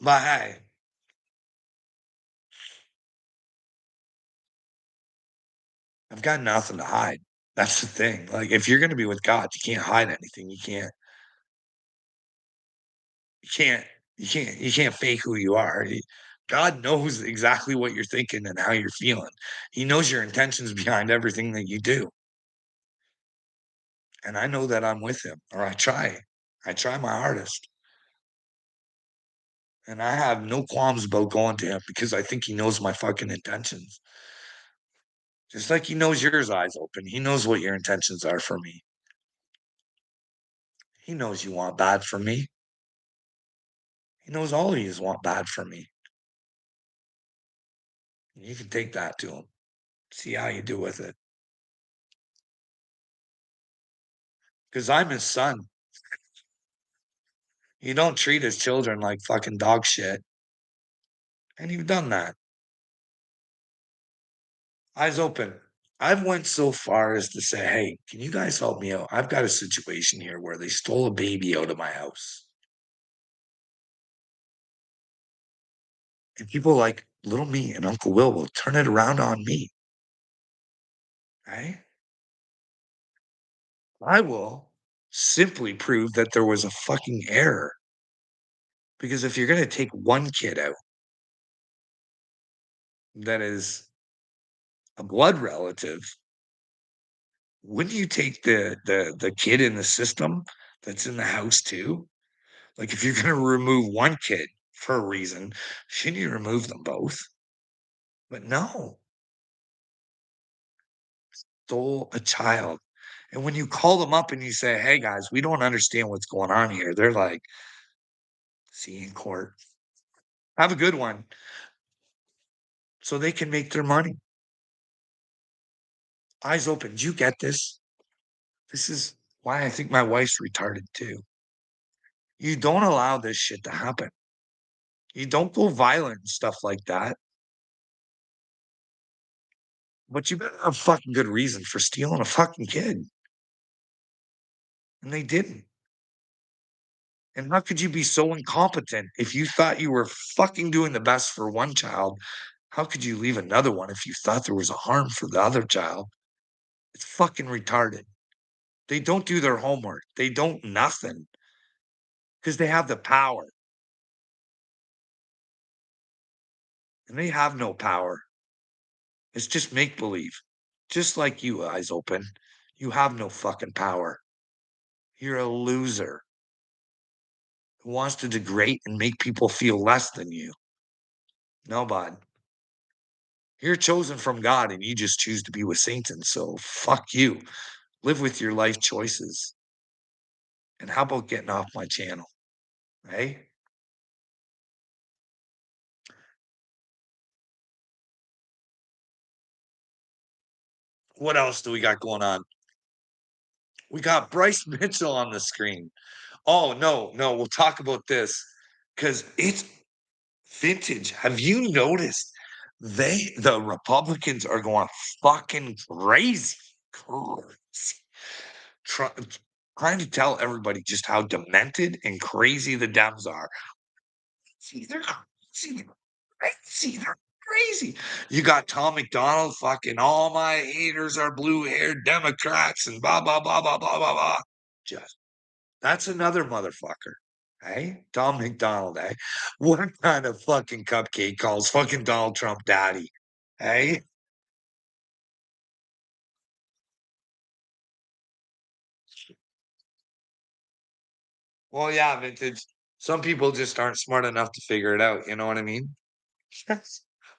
But hey, I've got nothing to hide. That's the thing. Like, if you're gonna be with God, you can't hide anything. You can't you can't fake who you are. God knows exactly what you're thinking and how you're feeling. He knows your intentions behind everything that you do. And I know that I'm with him, or I try. I try my hardest. And I have no qualms about going to him because I think he knows my fucking intentions. Just like he knows yours, eyes open. He knows what your intentions are for me. He knows you want bad for me. He knows all of you want bad for me. You can take that to him. See how you do with it. Because I'm his son. You don't treat his children like fucking dog shit. And you've done that. Eyes open. I've went so far as to say, hey, can you guys help me out? I've got a situation here where they stole a baby out of my house. And people like little me and Uncle Will turn it around on me. Right? I will simply prove that there was a fucking error. Because if you're going to take one kid out that is a blood relative, wouldn't you take the kid in the system that's in the house too? Like if you're going to remove one kid for a reason, shouldn't you remove them both? But no, stole a child. And when you call them up and you say, "Hey guys, we don't understand what's going on here," they're like, "See you in court. Have a good one," so they can make their money. Eyes open. Do you get this? This is why I think my wife's retarded too. You don't allow this shit to happen. You don't go violent and stuff like that, but you better have fucking good reason for stealing a fucking kid. And they didn't. And how could you be so incompetent if you thought you were fucking doing the best for one child? How could you leave another one if you thought there was a harm for the other child? It's fucking retarded. They don't do their homework. They don't nothing because they have the power and they have no power. It's just make believe. Just like you, eyes open. You have no fucking power. You're a loser who wants to degrade and make people feel less than you. No, bud. You're chosen from God and you just choose to be with Satan. So fuck you. Live with your life choices. And how about getting off my channel? Hey, what else do we got going on? We got Bryce Mitchell on the screen. Oh, no, no, we'll talk about this because it's vintage. Have you noticed the Republicans are going fucking crazy, crazy, try, trying to tell everybody just how demented and crazy the Dems are. See, they're crazy, crazy, they're crazy. You got Tom McDonald, fucking all my haters are blue-haired Democrats and blah blah blah blah blah blah blah. Just that's another motherfucker. Hey, Tom McDonald, eh? What kind of fucking cupcake calls fucking Donald Trump daddy? Hey? Well, yeah, vintage. Some people just aren't smart enough to figure it out. You know what I mean?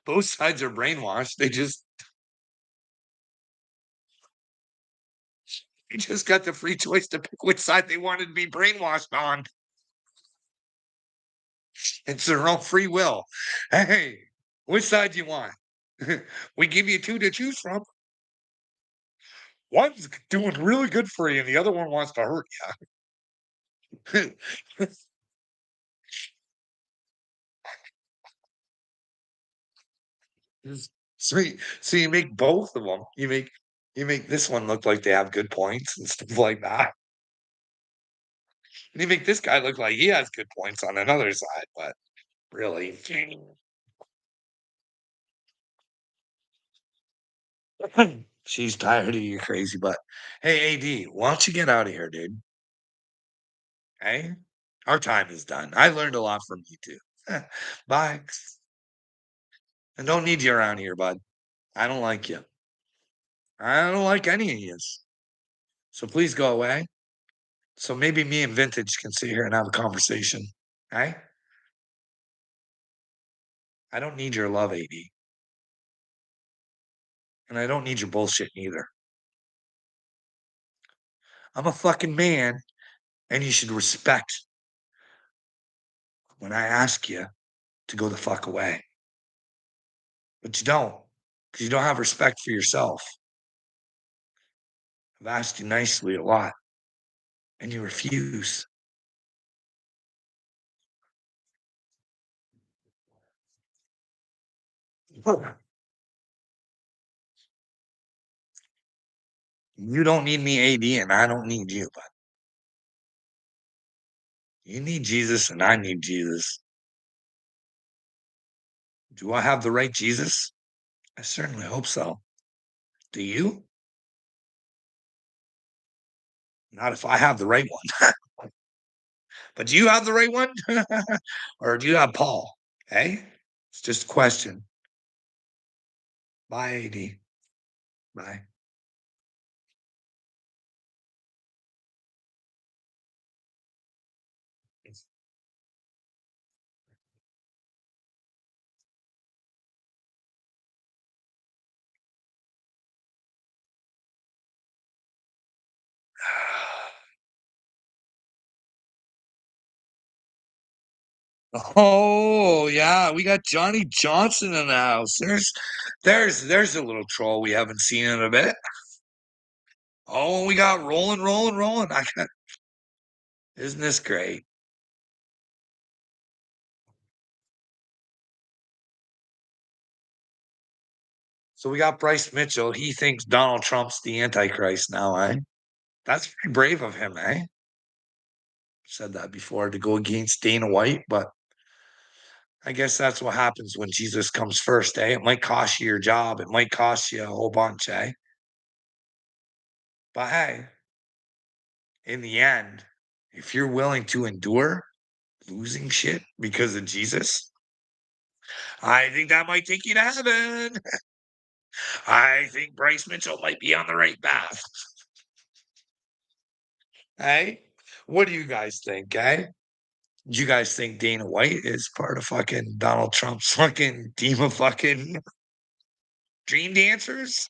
Both sides are brainwashed. They just got the free choice to pick which side they wanted to be brainwashed on. It's their own free will. Hey, which side do you want? We give you two to choose from. One's doing really good for you, and the other one wants to hurt you. So you make both of them. You make this one look like they have good points and stuff like that, and you make this guy look like he has good points on another side, but really, she's tired of you crazy butt. Hey, AD, why don't you get out of here, dude? Hey, our time is done. I learned a lot from you too. Bye. I don't need you around here, bud. I don't like you. I don't like any of you. So please go away. So maybe me and Vintage can sit here and have a conversation. Hey, I don't need your love, AD, and I don't need your bullshit either. I'm a fucking man, and you should respect when I ask you to go the fuck away. But you don't, because you don't have respect for yourself. I've asked you nicely a lot, and you refuse. You don't need me, AD, and I don't need you, but you need Jesus, and I need Jesus. Do I have the right Jesus? I certainly hope so. Do you? Not if I have the right one. But do you have the right one? Or do you have Paul? Hey, it's just a question. Bye, AD. Bye. Oh yeah, we got Johnny Johnson in the house. There's a little troll we haven't seen in a bit. Oh, we got rolling, rolling, rolling. Isn't this great? So we got Bryce Mitchell. He thinks Donald Trump's the Antichrist now, eh? That's pretty brave of him, eh? Said that before to go against Dana White, but I guess that's what happens when Jesus comes first, eh? It might cost you your job. It might cost you a whole bunch, eh? But hey, in the end, if you're willing to endure losing shit because of Jesus, I think that might take you to heaven. I think Bryce Mitchell might be on the right path. Hey, what do you guys think, eh? Do you guys think Dana White is part of fucking Donald Trump's fucking team of fucking dream dancers?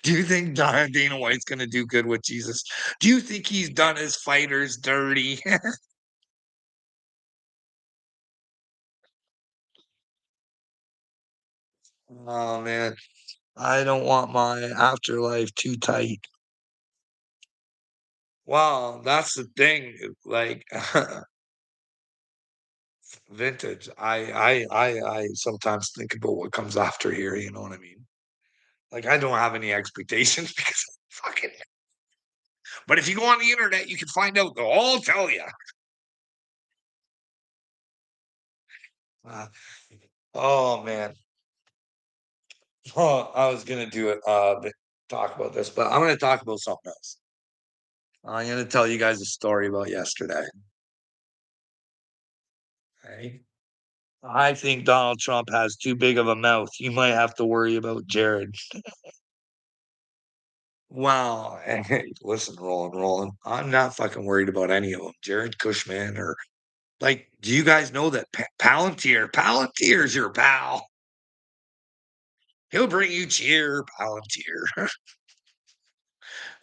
Do you think Dana White's gonna do good with Jesus? Do you think he's done his fighters dirty? Oh, man. I don't want my afterlife too tight. Well, that's the thing, like, vintage. I sometimes think about what comes after here, you know what I mean? Like, I don't have any expectations because fucking but if you go on the internet, you can find out, they'll all tell you. Uh, oh, man. Oh, I was gonna do it, talk about this, but I'm gonna talk about something else. I'm gonna tell you guys a story about yesterday, okay? I think Donald Trump has too big of a mouth. You might have to worry about Jared. Well, hey, listen, Roland, I'm not fucking worried about any of them. Jared Kushman or like, do you guys know that Palantir's your pal? He'll bring you cheer, Palantir.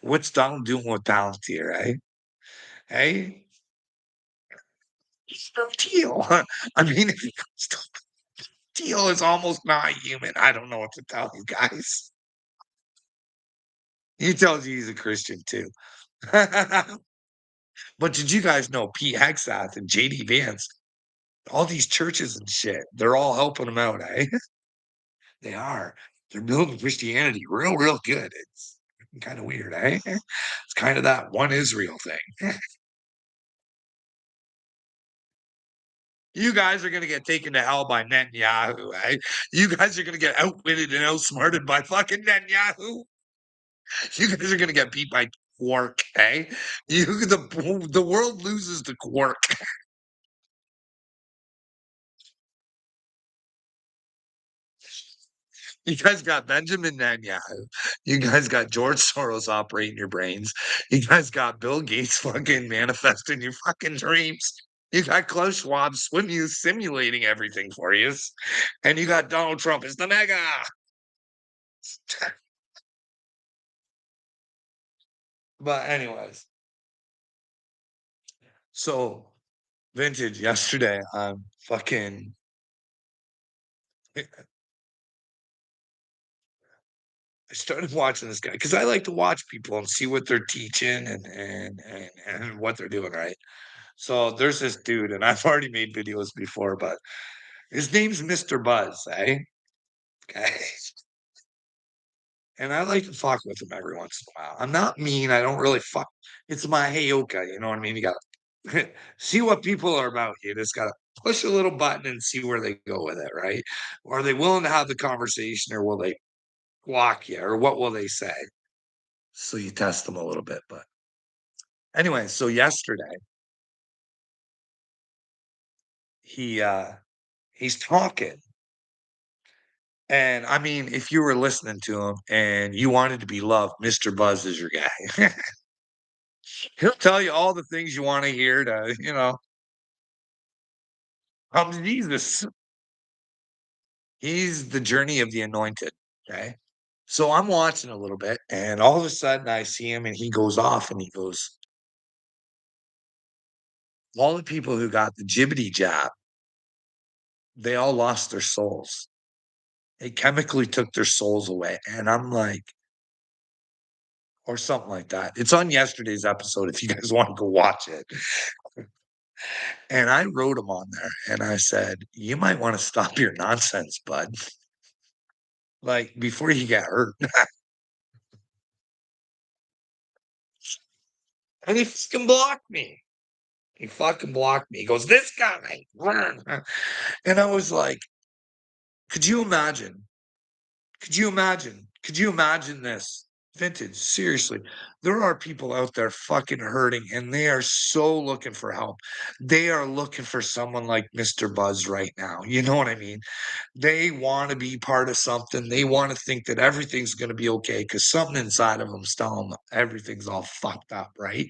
What's Donald doing with Palantir, eh? Hey, he's no deal. I mean, if he comes to deal is almost not human. I don't know what to tell you guys. He tells you he's a Christian too. But did you guys know Pete Hegseth and JD Vance, all these churches and shit, they're all helping him out, eh? They are. They're building Christianity real good. It's kind of weird, eh? It's kind of that one Israel thing. You guys are gonna get taken to hell by Netanyahu, eh? You guys are gonna get outwitted and outsmarted by fucking Netanyahu. You guys are gonna get beat by Quark, eh? The world loses to Quark. You guys got Benjamin Netanyahu. You guys got George Soros operating your brains. You guys got Bill Gates fucking manifesting your fucking dreams. You got Klaus Schwab simulating everything for you. And you got Donald Trump as the mega. But anyways, so vintage yesterday, I'm fucking I started watching this guy because I like to watch people and see what they're teaching and what they're doing, right? So there's this dude, and I've already made videos before, but his name's Mr. Buzz, eh? Okay. And I like to fuck with him every once in a while. I'm not mean. I don't really fuck. It's my heyoka, you know what I mean? You gotta see what people are about. You just gotta push a little button and see where they go with it, right? Are they willing to have the conversation, or will they block you, or what will they say? So you test them a little bit. But anyway, so yesterday he's talking. And I mean, if you were listening to him and you wanted to be loved, Mr. Buzz is your guy. He'll tell you all the things you want to hear to, Jesus. He's the journey of the anointed. Okay. So I'm watching a little bit, and all of a sudden I see him and he goes off and he goes, all the people who got the jibbity jab, they all lost their souls. It chemically took their souls away. And I'm like, or something like that. It's on yesterday's episode if you guys want to go watch it. And I wrote him on there and I said, you might want to stop your nonsense, bud. Like before you get hurt. And he fucking blocked me. He fucking blocked me. He goes, this guy. And I was like, could you imagine? Could you imagine? Could you imagine this? Vintage, seriously. There are people out there fucking hurting and they are so looking for help. They are looking for someone like Mr. Buzz right now. You know what I mean? They want to be part of something. They want to think that everything's going to be okay because something inside of them's telling them everything's all fucked up, right?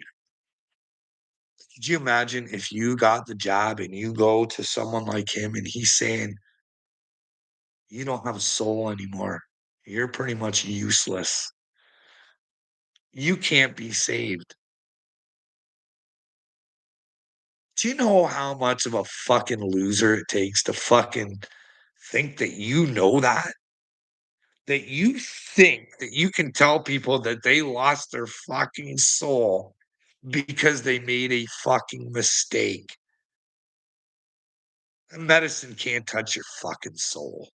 Could you imagine if you got the job and you go to someone like him and he's saying, you don't have a soul anymore. You're pretty much useless. You can't be saved. Do you know how much of a fucking loser it takes to fucking think that you know that? That you think that you can tell people that they lost their fucking soul because they made a fucking mistake. Medicine can't touch your fucking soul.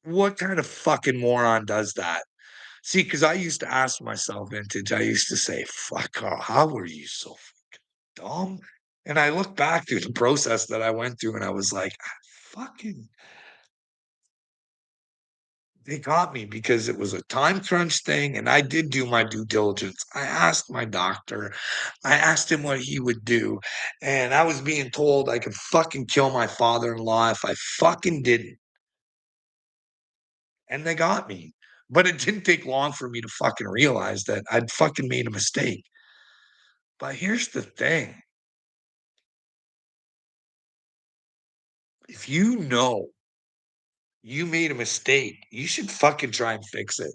What kind of fucking moron does that? See, because I used to ask myself, Vintage, I used to say, "Fuck, how were you so dumb?" And I look back through the process that I went through, and I was like, fucking they got me because it was a time crunch thing, and I did do my due diligence. I asked my doctor, I asked him what he would do, and I was being told I could fucking kill my father-in-law if I fucking didn't, and they got me. But it didn't take long for me to fucking realize that I'd fucking made a mistake. But here's the thing, if you know you made a mistake, you should fucking try and fix it.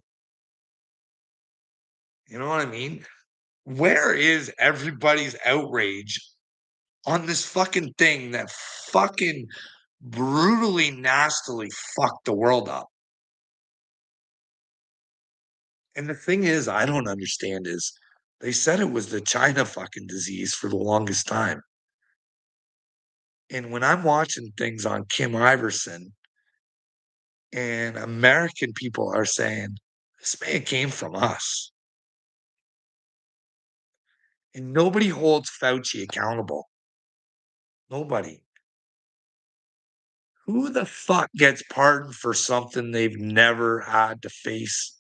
You know what I mean? Where is everybody's outrage on this fucking thing that fucking brutally, nastily fucked the world up? And the thing is, I don't understand is they said it was the China fucking disease for the longest time. And when I'm watching things on Kim Iverson and American people are saying, this man came from us. And nobody holds Fauci accountable. Nobody. Who the fuck gets pardoned for something they've never had to face?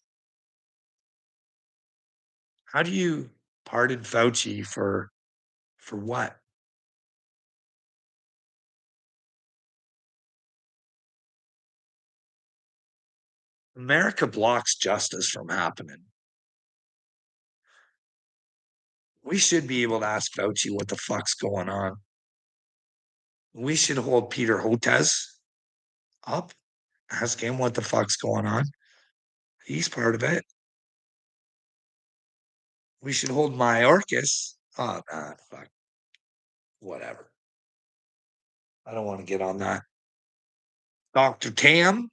How do you pardon Fauci for what? America blocks justice from happening. We should be able to ask Fauci what the fuck's going on. We should hold Peter Hotez up, ask him what the fuck's going on. He's part of it. We should hold Mayorkas. Oh, nah, fuck, whatever. I don't want to get on that. Dr. Tam,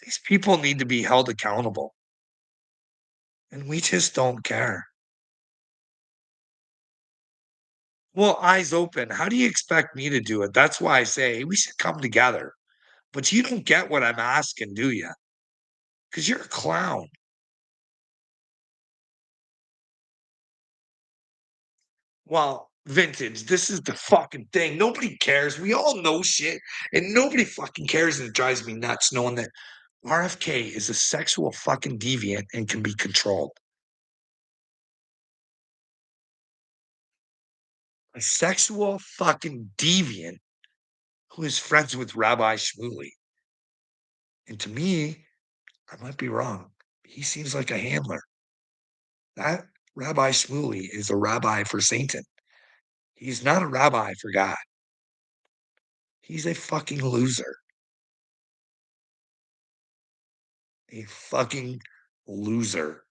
these people need to be held accountable. And we just don't care. Well, eyes open. How do you expect me to do it? That's why I say we should come together. But you don't get what I'm asking, do you? Because you're a clown. Well, Vintage, this is the fucking thing. Nobody cares. We all know shit, and nobody fucking cares. And it drives me nuts knowing that RFK is a sexual fucking deviant and can be controlled. A sexual fucking deviant who is friends with Rabbi Shmuley. And to me, I might be wrong. He seems like a handler. That Rabbi Shmuley is a rabbi for Satan. He's not a rabbi for God. He's a fucking loser. A fucking loser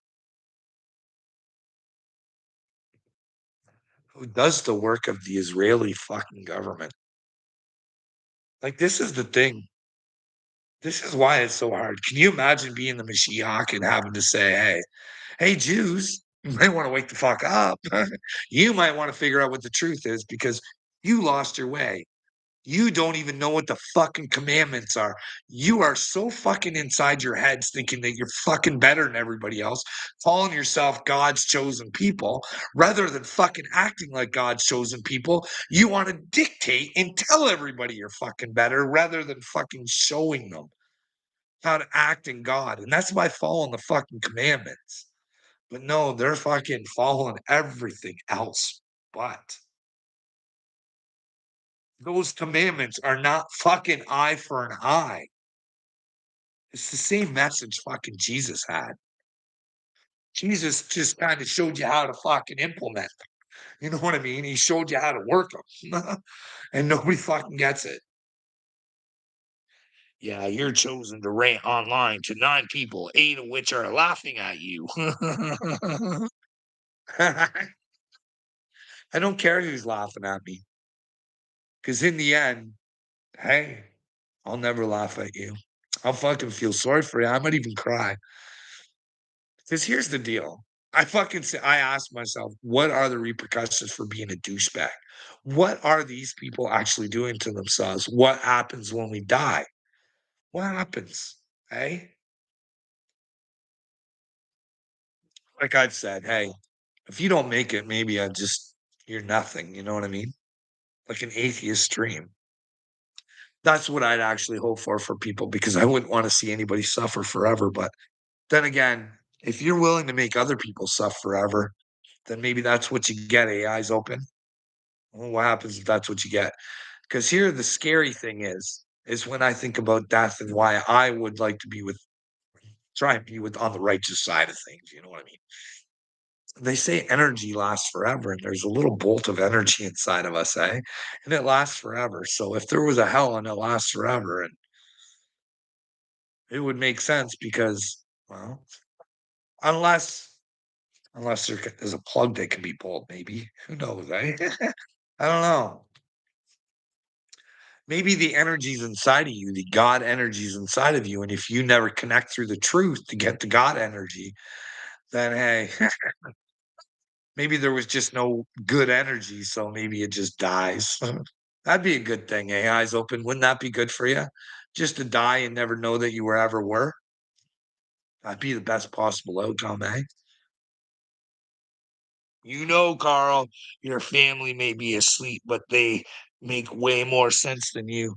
who does the work of the Israeli fucking government. Like, this is the thing. This is why it's so hard. Can you imagine being the Mashiach and having to say, hey, Jews, you might want to wake the fuck up. You might want to figure out what the truth is because you lost your way. You don't even know what the fucking commandments are. You are so fucking inside your heads thinking that you're fucking better than everybody else, calling yourself God's chosen people, rather than fucking acting like God's chosen people. You want to dictate and tell everybody you're fucking better rather than fucking showing them how to act in God. And that's by following the fucking commandments. But no, they're fucking following everything else. But those commandments are not fucking eye for an eye. It's the same message fucking Jesus had. Jesus just kind of showed you how to fucking implement them. You know what I mean? He showed you how to work them. And nobody fucking gets it. Yeah, you're chosen to rant online to 9 people, 8 of which are laughing at you. I don't care who's laughing at me, because in the end, hey, I'll never laugh at you. I'll fucking feel sorry for you. I might even cry. Because here's the deal. I ask myself, what are the repercussions for being a douchebag? What are these people actually doing to themselves? What happens when we die? What happens? Hey? Like I've said, hey, if you don't make it, maybe you're nothing. You know what I mean? Like an atheist dream. That's what I'd actually hope for people because I wouldn't want to see anybody suffer forever. But then again, if you're willing to make other people suffer forever, then maybe that's what you get. Eyes open. Well, what happens if that's what you get? Because here the scary thing is when I think about death and why I would like to be with try and be with on the righteous side of things. You know what I mean? They say energy lasts forever, and there's a little bolt of energy inside of us, eh? And it lasts forever. So if there was a hell and it lasts forever, and it would make sense because, well, unless unless there's a plug that can be pulled, maybe. Who knows, eh? I don't know. Maybe the energy's inside of you, the God energy's inside of you. And if you never connect through the truth to get the God energy, then hey, maybe there was just no good energy. So maybe it just dies. That'd be a good thing, eh? Eyes open. Wouldn't that be good for you? Just to die and never know that you were ever were? That'd be the best possible outcome, eh? You know, Carl, your family may be asleep, but they make way more sense than you.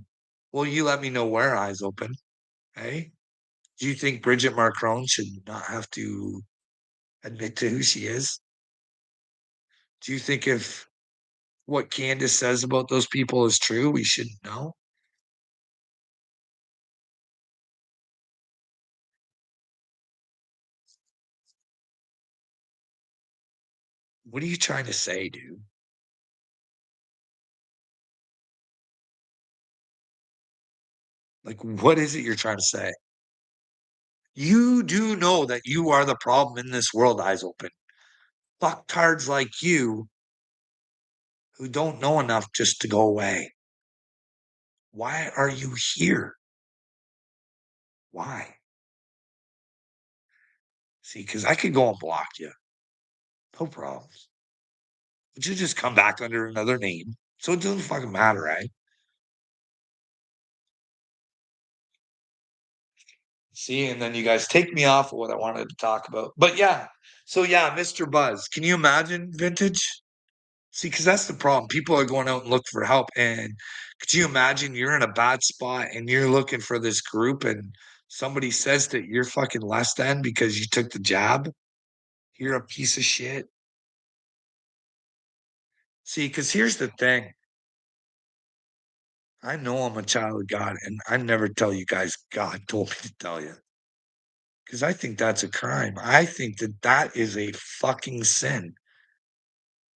Well, you let me know where eyes open, eh? Do you think Bridget Marcron should not have to admit to who she is? Do you think if what Candace says about those people is true, we should know? What are you trying to say, dude? Like, what is it you're trying to say? You do know that you are the problem in this world, eyes open. Fucktards like you who don't know enough just to go away. Why are you here? Why? See, because I could go and block you. No problems. But you just come back under another name. So it doesn't fucking matter, right? See, and then you guys take me off of what I wanted to talk about. But yeah, so yeah, Mr. Buzz, can you imagine vintage? See, because that's the problem. People are going out and look for help. And could you imagine you're in a bad spot and you're looking for this group and somebody says that you're fucking less than because you took the jab? You're a piece of shit. See, because here's the thing. I know I'm a child of God, and I never tell you guys God told me to tell you because I think that's a crime. I think that that is a fucking sin.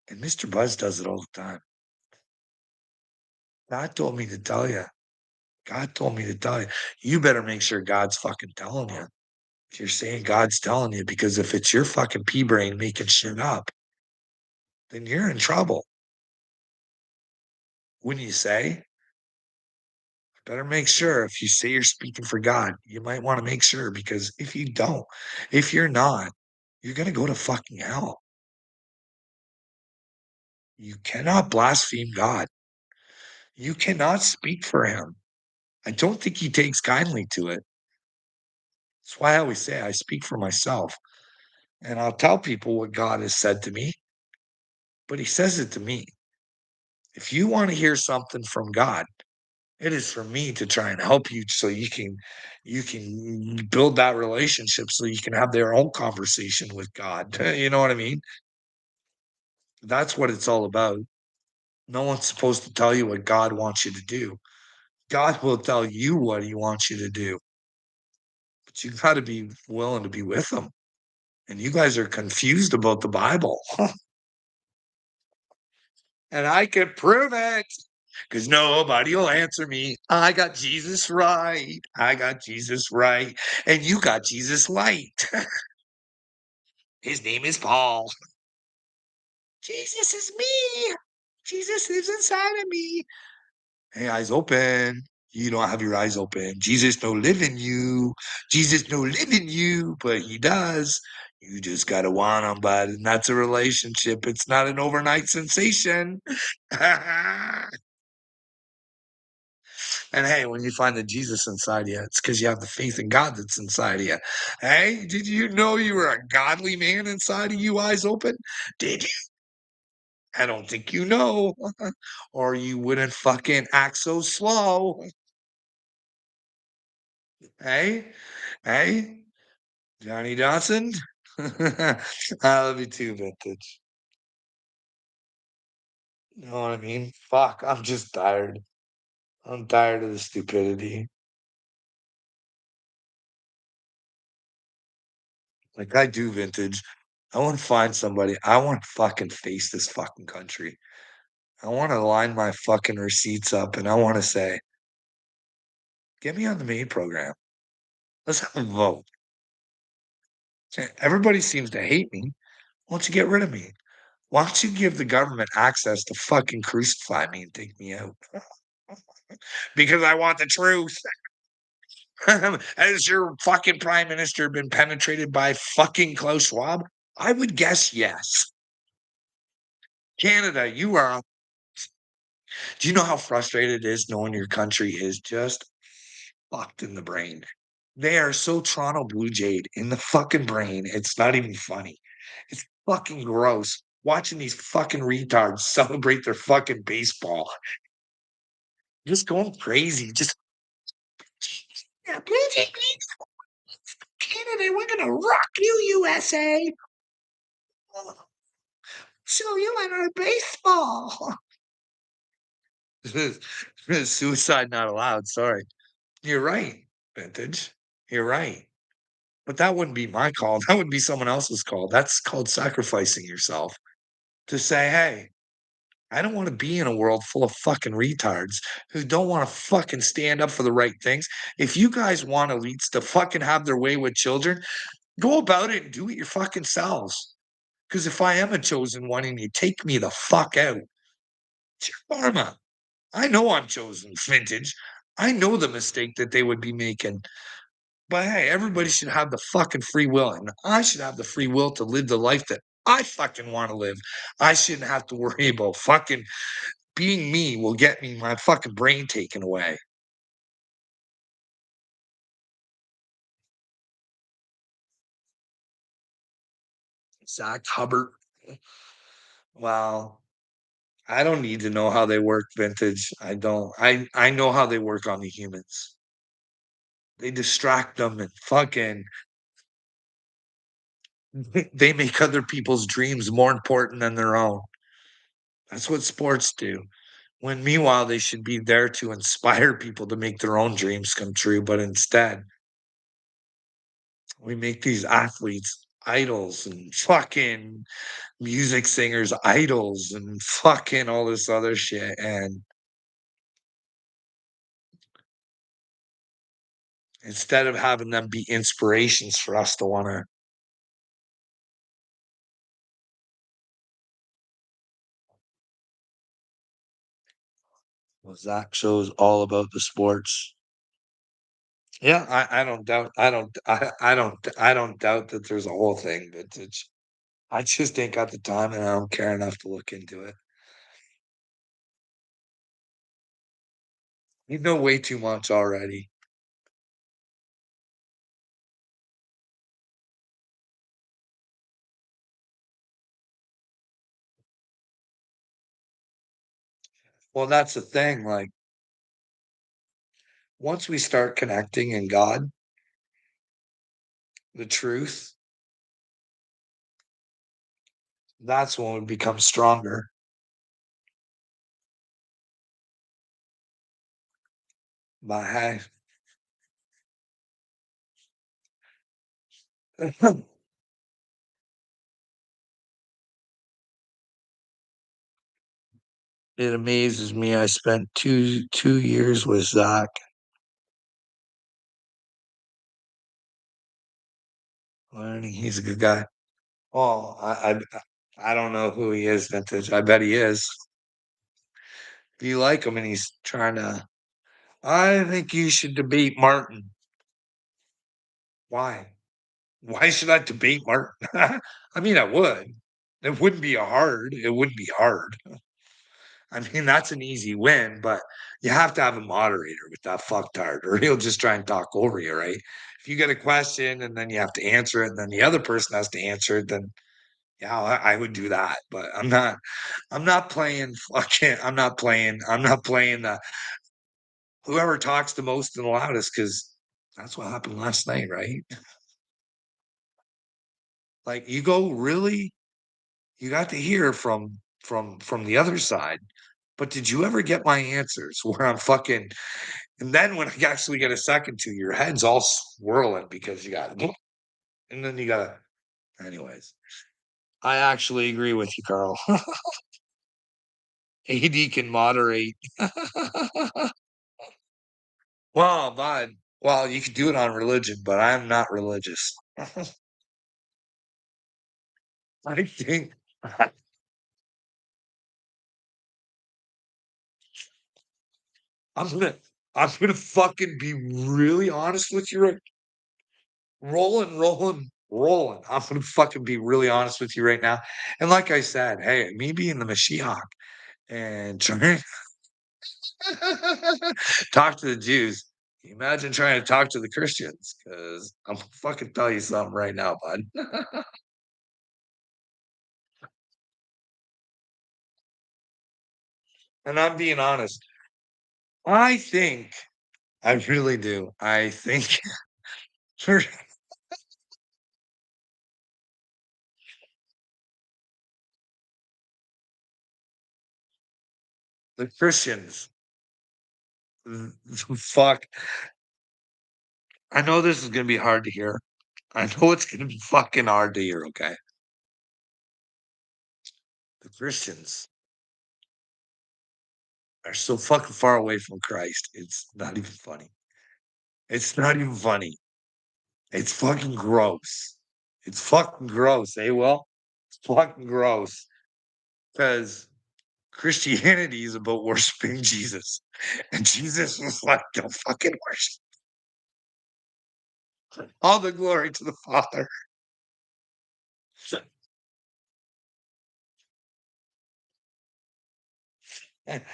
And Mr. Buzz does it all the time. God told me to tell you. God told me to tell you. You better make sure God's fucking telling you. If you're saying God's telling you, because if it's your fucking pea brain making shit up, then you're in trouble. When you say, better make sure if you say you're speaking for God, you might want to make sure because if you don't, if you're not, you're going to go to fucking hell. You cannot blaspheme God. You cannot speak for him. I don't think he takes kindly to it. That's why I always say I speak for myself. And I'll tell people what God has said to me, but he says it to me. If you want to hear something from God, it is for me to try and help you so you can build that relationship so you can have their own conversation with God. You know what I mean? That's what it's all about. No one's supposed to tell you what God wants you to do. God will tell you what he wants you to do, but you got to be willing to be with him. And you guys are confused about the Bible. And I can prove it. 'cause nobody will answer me. I got Jesus right. I got Jesus right, and you got Jesus light. His name is Paul. Jesus is me. Jesus lives inside of me. Hey, eyes open. You don't have your eyes open. Jesus don't live in you. Jesus don't live in you, but he does. You just gotta want him, bud. And that's a relationship. It's not an overnight sensation. And hey, when you find the Jesus inside you, it's because you have the faith in God that's inside of you. Hey, did you know you were a godly man inside of you, eyes open? Did you? I don't think you know, or you wouldn't fucking act so slow. Hey, hey, Johnny Dawson. I love you too, vintage. You know what I mean? Fuck, I'm just tired. I'm tired of the stupidity. Like I do, vintage. I want to find somebody. I want to fucking face this fucking country. I want to line my fucking receipts up and I want to say, get me on the main program. Let's have a vote. Everybody seems to hate me. Why don't you get rid of me? Why don't you give the government access to fucking crucify me and take me out? Because I want the truth. Has your fucking prime minister been penetrated by fucking Klaus Schwab? I would guess yes. Canada, you are. Do you know how frustrated it is knowing your country is just fucked in the brain? They are so Toronto Blue Jayed in the fucking brain. It's not even funny. It's fucking gross watching these fucking retards celebrate their fucking baseball. Just going crazy. Just yeah, Blue Jay, Canada, we're gonna rock you, USA. Show you in our baseball. Suicide not allowed. Sorry. You're right, vintage. You're right. But that wouldn't be my call. That would be someone else's call. That's called sacrificing yourself to say, hey, I don't want to be in a world full of fucking retards who don't want to fucking stand up for the right things. If you guys want elites to fucking have their way with children, go about it and do it your fucking selves. Because if I am a chosen one and you take me the fuck out, it's your karma. I know I'm chosen, vintage. I know the mistake that they would be making. But hey, everybody should have the fucking free will. And I should have the free will to live the life that I fucking want to live. I shouldn't have to worry about fucking being me will get me my fucking brain taken away. Zach Hubbard. Well, I don't need to know how they work, vintage. I don't. I know how they work on the humans. They distract them and fucking they make other people's dreams more important than their own. That's what sports do. When meanwhile, they should be there to inspire people to make their own dreams come true. But instead, we make these athletes idols and fucking music singers idols and fucking all this other shit. And instead of having them be inspirations for us to want to, Zach shows all about the sports. Yeah, I don't doubt. I don't doubt that there's a whole thing, but I just ain't got the time and I don't care enough to look into it. You know way too much already. Well, that's the thing. Like once we start connecting in God, the truth, that's when we become stronger. But hey, It amazes me. I spent two years with Zach. Learning he's a good guy. Well, I don't know who he is, Vintage. I bet he is. If you like him and he's trying to, I think you should debate Martin. Why? Why should I debate Martin? I mean, I would. It wouldn't be hard. It wouldn't be hard. I mean, that's an easy win, but you have to have a moderator with that fucktard, or he'll just try and talk over you, right? If you get a question and then you have to answer it, and then the other person has to answer it, then yeah, I would do that. But I'm not playing fucking. I'm not playing the whoever talks the most and the loudest because that's what happened last night, right? Like you go really, you got to hear from the other side. But did you ever get my answers where I'm fucking and then when I actually get a second to, your head's all swirling because you got and then you gotta anyways. I actually agree with you, Carl. AD can moderate. Well, bud. Well, you can do it on religion, but I'm not religious. I think I'm gonna I'm gonna fucking be really honest with you right rolling. I'm gonna fucking be really honest with you right now. And like I said, hey, me being the Mashiach and trying talk to the Jews. Can you imagine trying to talk to the Christians? Because I'm gonna fucking tell you something right now, bud. And I'm being honest. I think I really do. I think for the Christians, fuck. I know this is gonna be hard to hear. I know it's gonna be fucking hard to hear, okay? The Christians are so fucking far away from Christ. It's not even funny. It's not even funny. It's fucking gross. It's fucking gross, eh, Will? It's fucking gross. Because Christianity is about worshiping Jesus. And Jesus was like the fucking worship. All the glory to the Father. And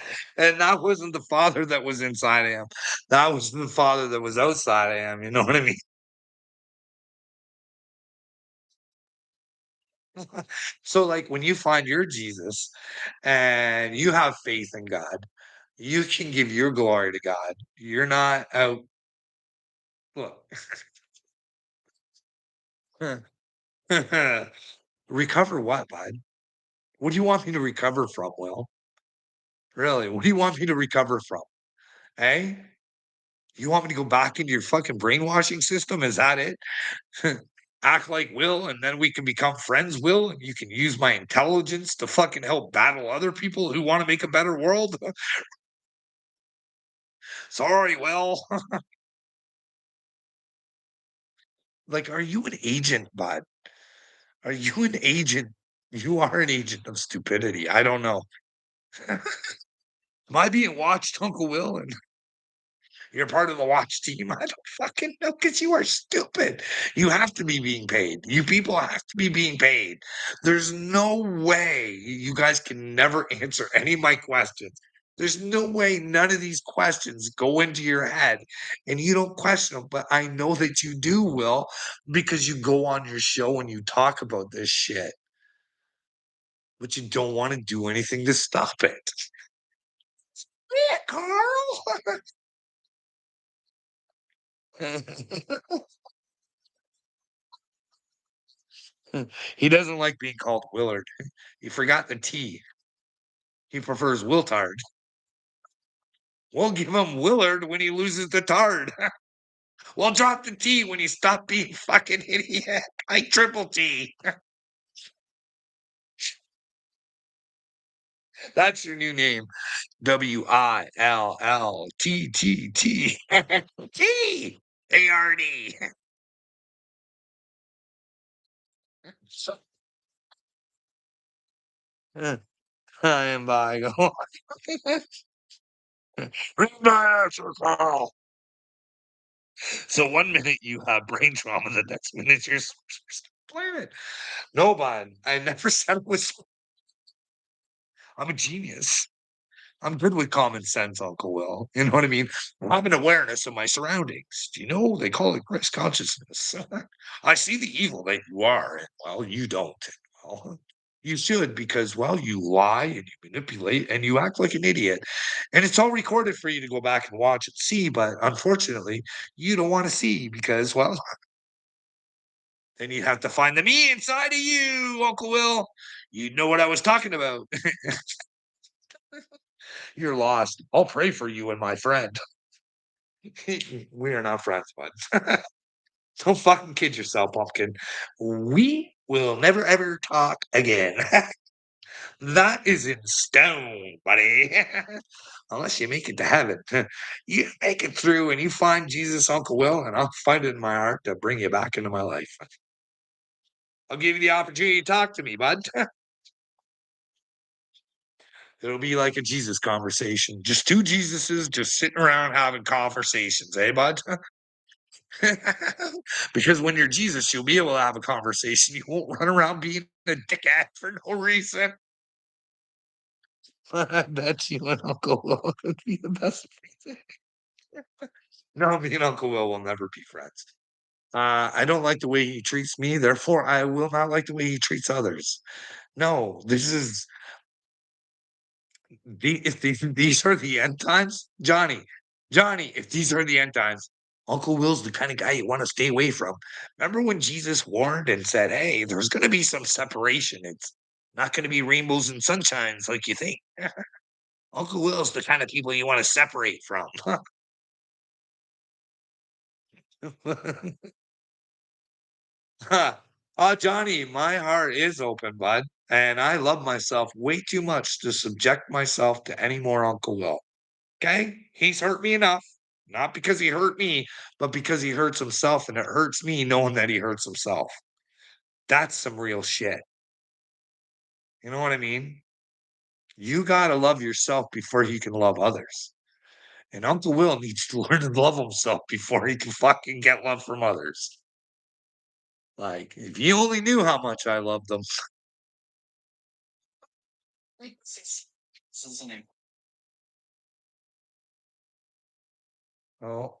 that wasn't the Father that was inside of him. That was the Father that was outside of him. You know what I mean? So, like, when you find your Jesus and you have faith in God, you can give your glory to God. You're not out. Look, recover what, bud? What do you want me to recover from, Will? Really? What do you want me to recover from? Eh? You want me to go back into your fucking brainwashing system? Is that it? Act like Will, and then we can become friends, Will, and you can use my intelligence to fucking help battle other people who want to make a better world? Sorry, Will. Like, are you an agent, bud? Are you an agent? You are an agent of stupidity. I don't know. Am I being watched, Uncle Will? And you're part of the watch team. I don't fucking know because you are stupid. You have to be being paid. You people have to be being paid. There's no way you guys can never answer any of my questions. There's no way none of these questions go into your head and you don't question them. But I know that you do, Will, because you go on your show and you talk about this shit, but you don't want to do anything to stop it. Yeah, Carl. He doesn't like being called Willard. He forgot the T. He prefers Wiltard. We'll give him Willard when he loses the tard. We'll drop the T when he stop being fucking idiot. Like triple T. That's your new name. WILLTTT TARD. So, I am by. Read my answer, Carl. So one minute you have brain trauma, the next minute you're planet. No, bud. I never said it was. I'm a genius. I'm good with common sense, Uncle Will. You know what I mean? I have an awareness of my surroundings. Do you know they call it Chris consciousness? I see the evil that you are, and well, you don't. Well, you should because, well, you lie and you manipulate and you act like an idiot. And it's all recorded for you to go back and watch and see. But unfortunately, you don't want to see because, well, then you have to find the me inside of you, Uncle Will. You know what I was talking about. You're lost. I'll pray for you and my friend. We are not friends, bud. Don't fucking kid yourself, pumpkin. We will never ever talk again. That is in stone, buddy. Unless you make it to heaven. You make it through and you find Jesus, Uncle Will, and I'll find it in my heart to bring you back into my life. I'll give you the opportunity to talk to me, bud. It'll be like a Jesus conversation. Just two Jesuses just sitting around having conversations, eh, bud? Because when you're Jesus, you'll be able to have a conversation. You won't run around being a dickhead for no reason. I bet you and Uncle Will would be the best friends. No, me and Uncle will never be friends. I don't like the way he treats me, therefore I will not like the way he treats others. No, this is if these are the end times, Johnny, if these are the end times, Uncle Will's the kind of guy you want to stay away from. Remember when Jesus warned and said, "Hey, there's going to be some separation. It's not going to be rainbows and sunshines like you think." Uncle Will's the kind of people you want to separate from. Johnny, my heart is open, bud, and I love myself way too much to subject myself to any more Uncle Will. Okay? He's hurt me enough. Not because he hurt me, but because he hurts himself, and it hurts me knowing that he hurts himself. That's some real shit. You know what I mean? You gotta love yourself before you can love others. And Uncle Will needs to learn to love himself before he can fucking get love from others. Like, if you only knew how much I love them. Oh,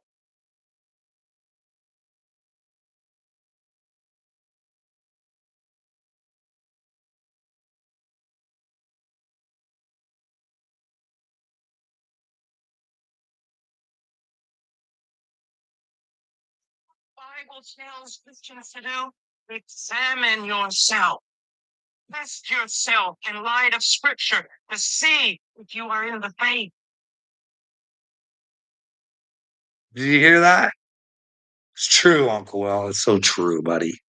Bible tells Christians to do? Examine yourself. Test yourself in light of Scripture to see if you are in the faith. did you hear that? It's true, Uncle Will. It's so true, buddy.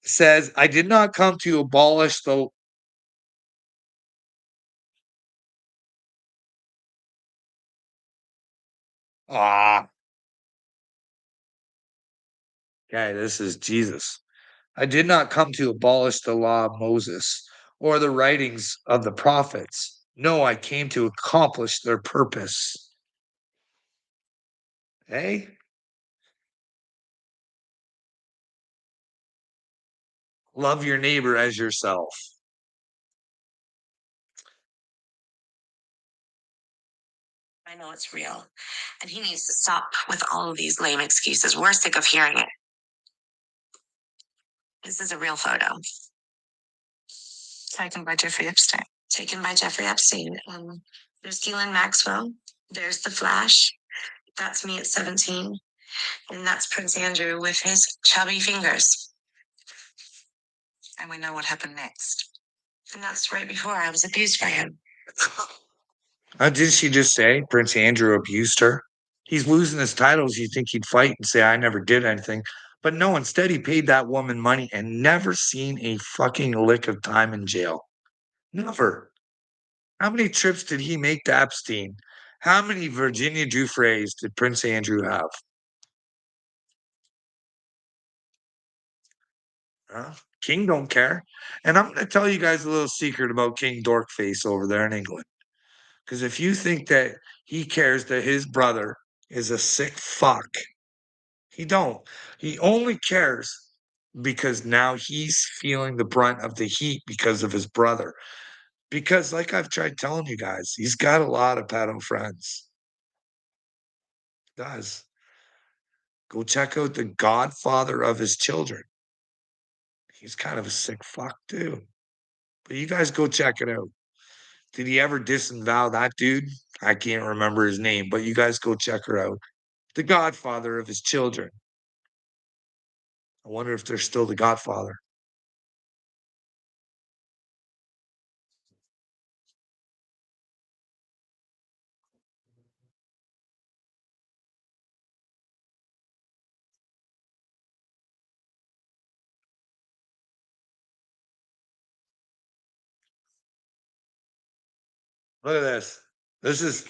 It says, I did not come to abolish the. Ah, okay, this is Jesus. I did not come to abolish the law of Moses or the writings of the prophets. No, I came to accomplish their purpose. Hey, love your neighbor as yourself. I know it's real. And he needs to stop with all of these lame excuses. We're sick of hearing it. This is a real photo. Taken by Jeffrey Epstein. Taken by Jeffrey Epstein. There's Ghislaine Maxwell. There's the Flash. That's me at 17. And that's Prince Andrew with his chubby fingers. And we know what happened next. And that's right before I was abused by him. Did she just say Prince Andrew abused her? He's losing his titles. You think he'd fight and say, I never did anything. But no, instead, he paid that woman money and never seen a fucking lick of time in jail. Never. How many trips did he make to Epstein? How many Virginia Giuffres did Prince Andrew have? Huh? King don't care. And I'm going to tell you guys a little secret about King Dorkface over there in England. Because if you think that he cares that his brother is a sick fuck, he don't. He only cares because now he's feeling the brunt of the heat because of his brother. Because, like I've tried telling you guys, he's got a lot of pedo friends. Does. Go check out the godfather of his children. He's kind of a sick fuck too. But you guys go check it out. Did he ever disavow that dude? I can't remember his name, but you guys go check her out. The godfather of his children. I wonder if they're still the godfather. Look at this. This is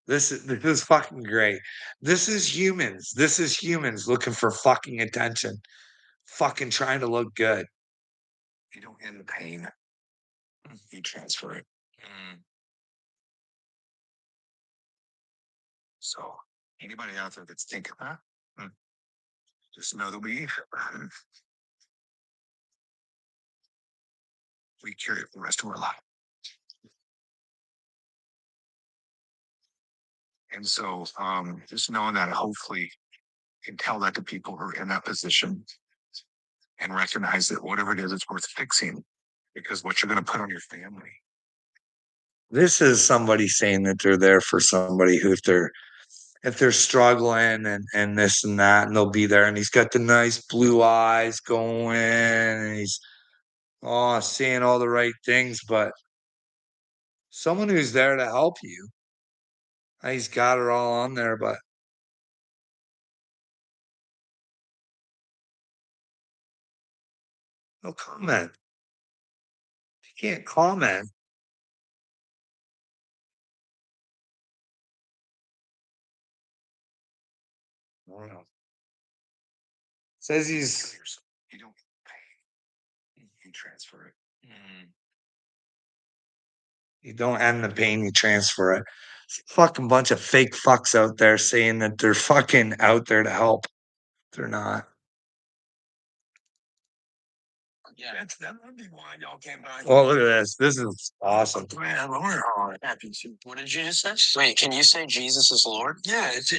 this is fucking great. This is humans. This is humans looking for fucking attention. Fucking trying to look good. You don't end the pain. You transfer it. Mm. So anybody out there that's thinking that, just know that we carry it the rest of our life. And so just knowing that hopefully can tell that to people who are in that position and recognize that whatever it is, it's worth fixing because what you're going to put on your family. This is somebody saying that they're there for somebody who, if they're struggling and this and that, and they'll be there. And he's got the nice blue eyes going, and he's saying all the right things. But someone who's there to help you, he's got it all on there. But no comment. You can't comment. I don't know. Says he's you don't pay. You transfer it. You don't end the pain, you transfer it. It's a fucking bunch of fake fucks out there saying that they're fucking out there to help. They're not. Yeah, that's that would be why y'all came by. Well, look at this. This is awesome. Man, we're all happy to. What did you just say? Wait, can you say Jesus is Lord? Yeah, it's a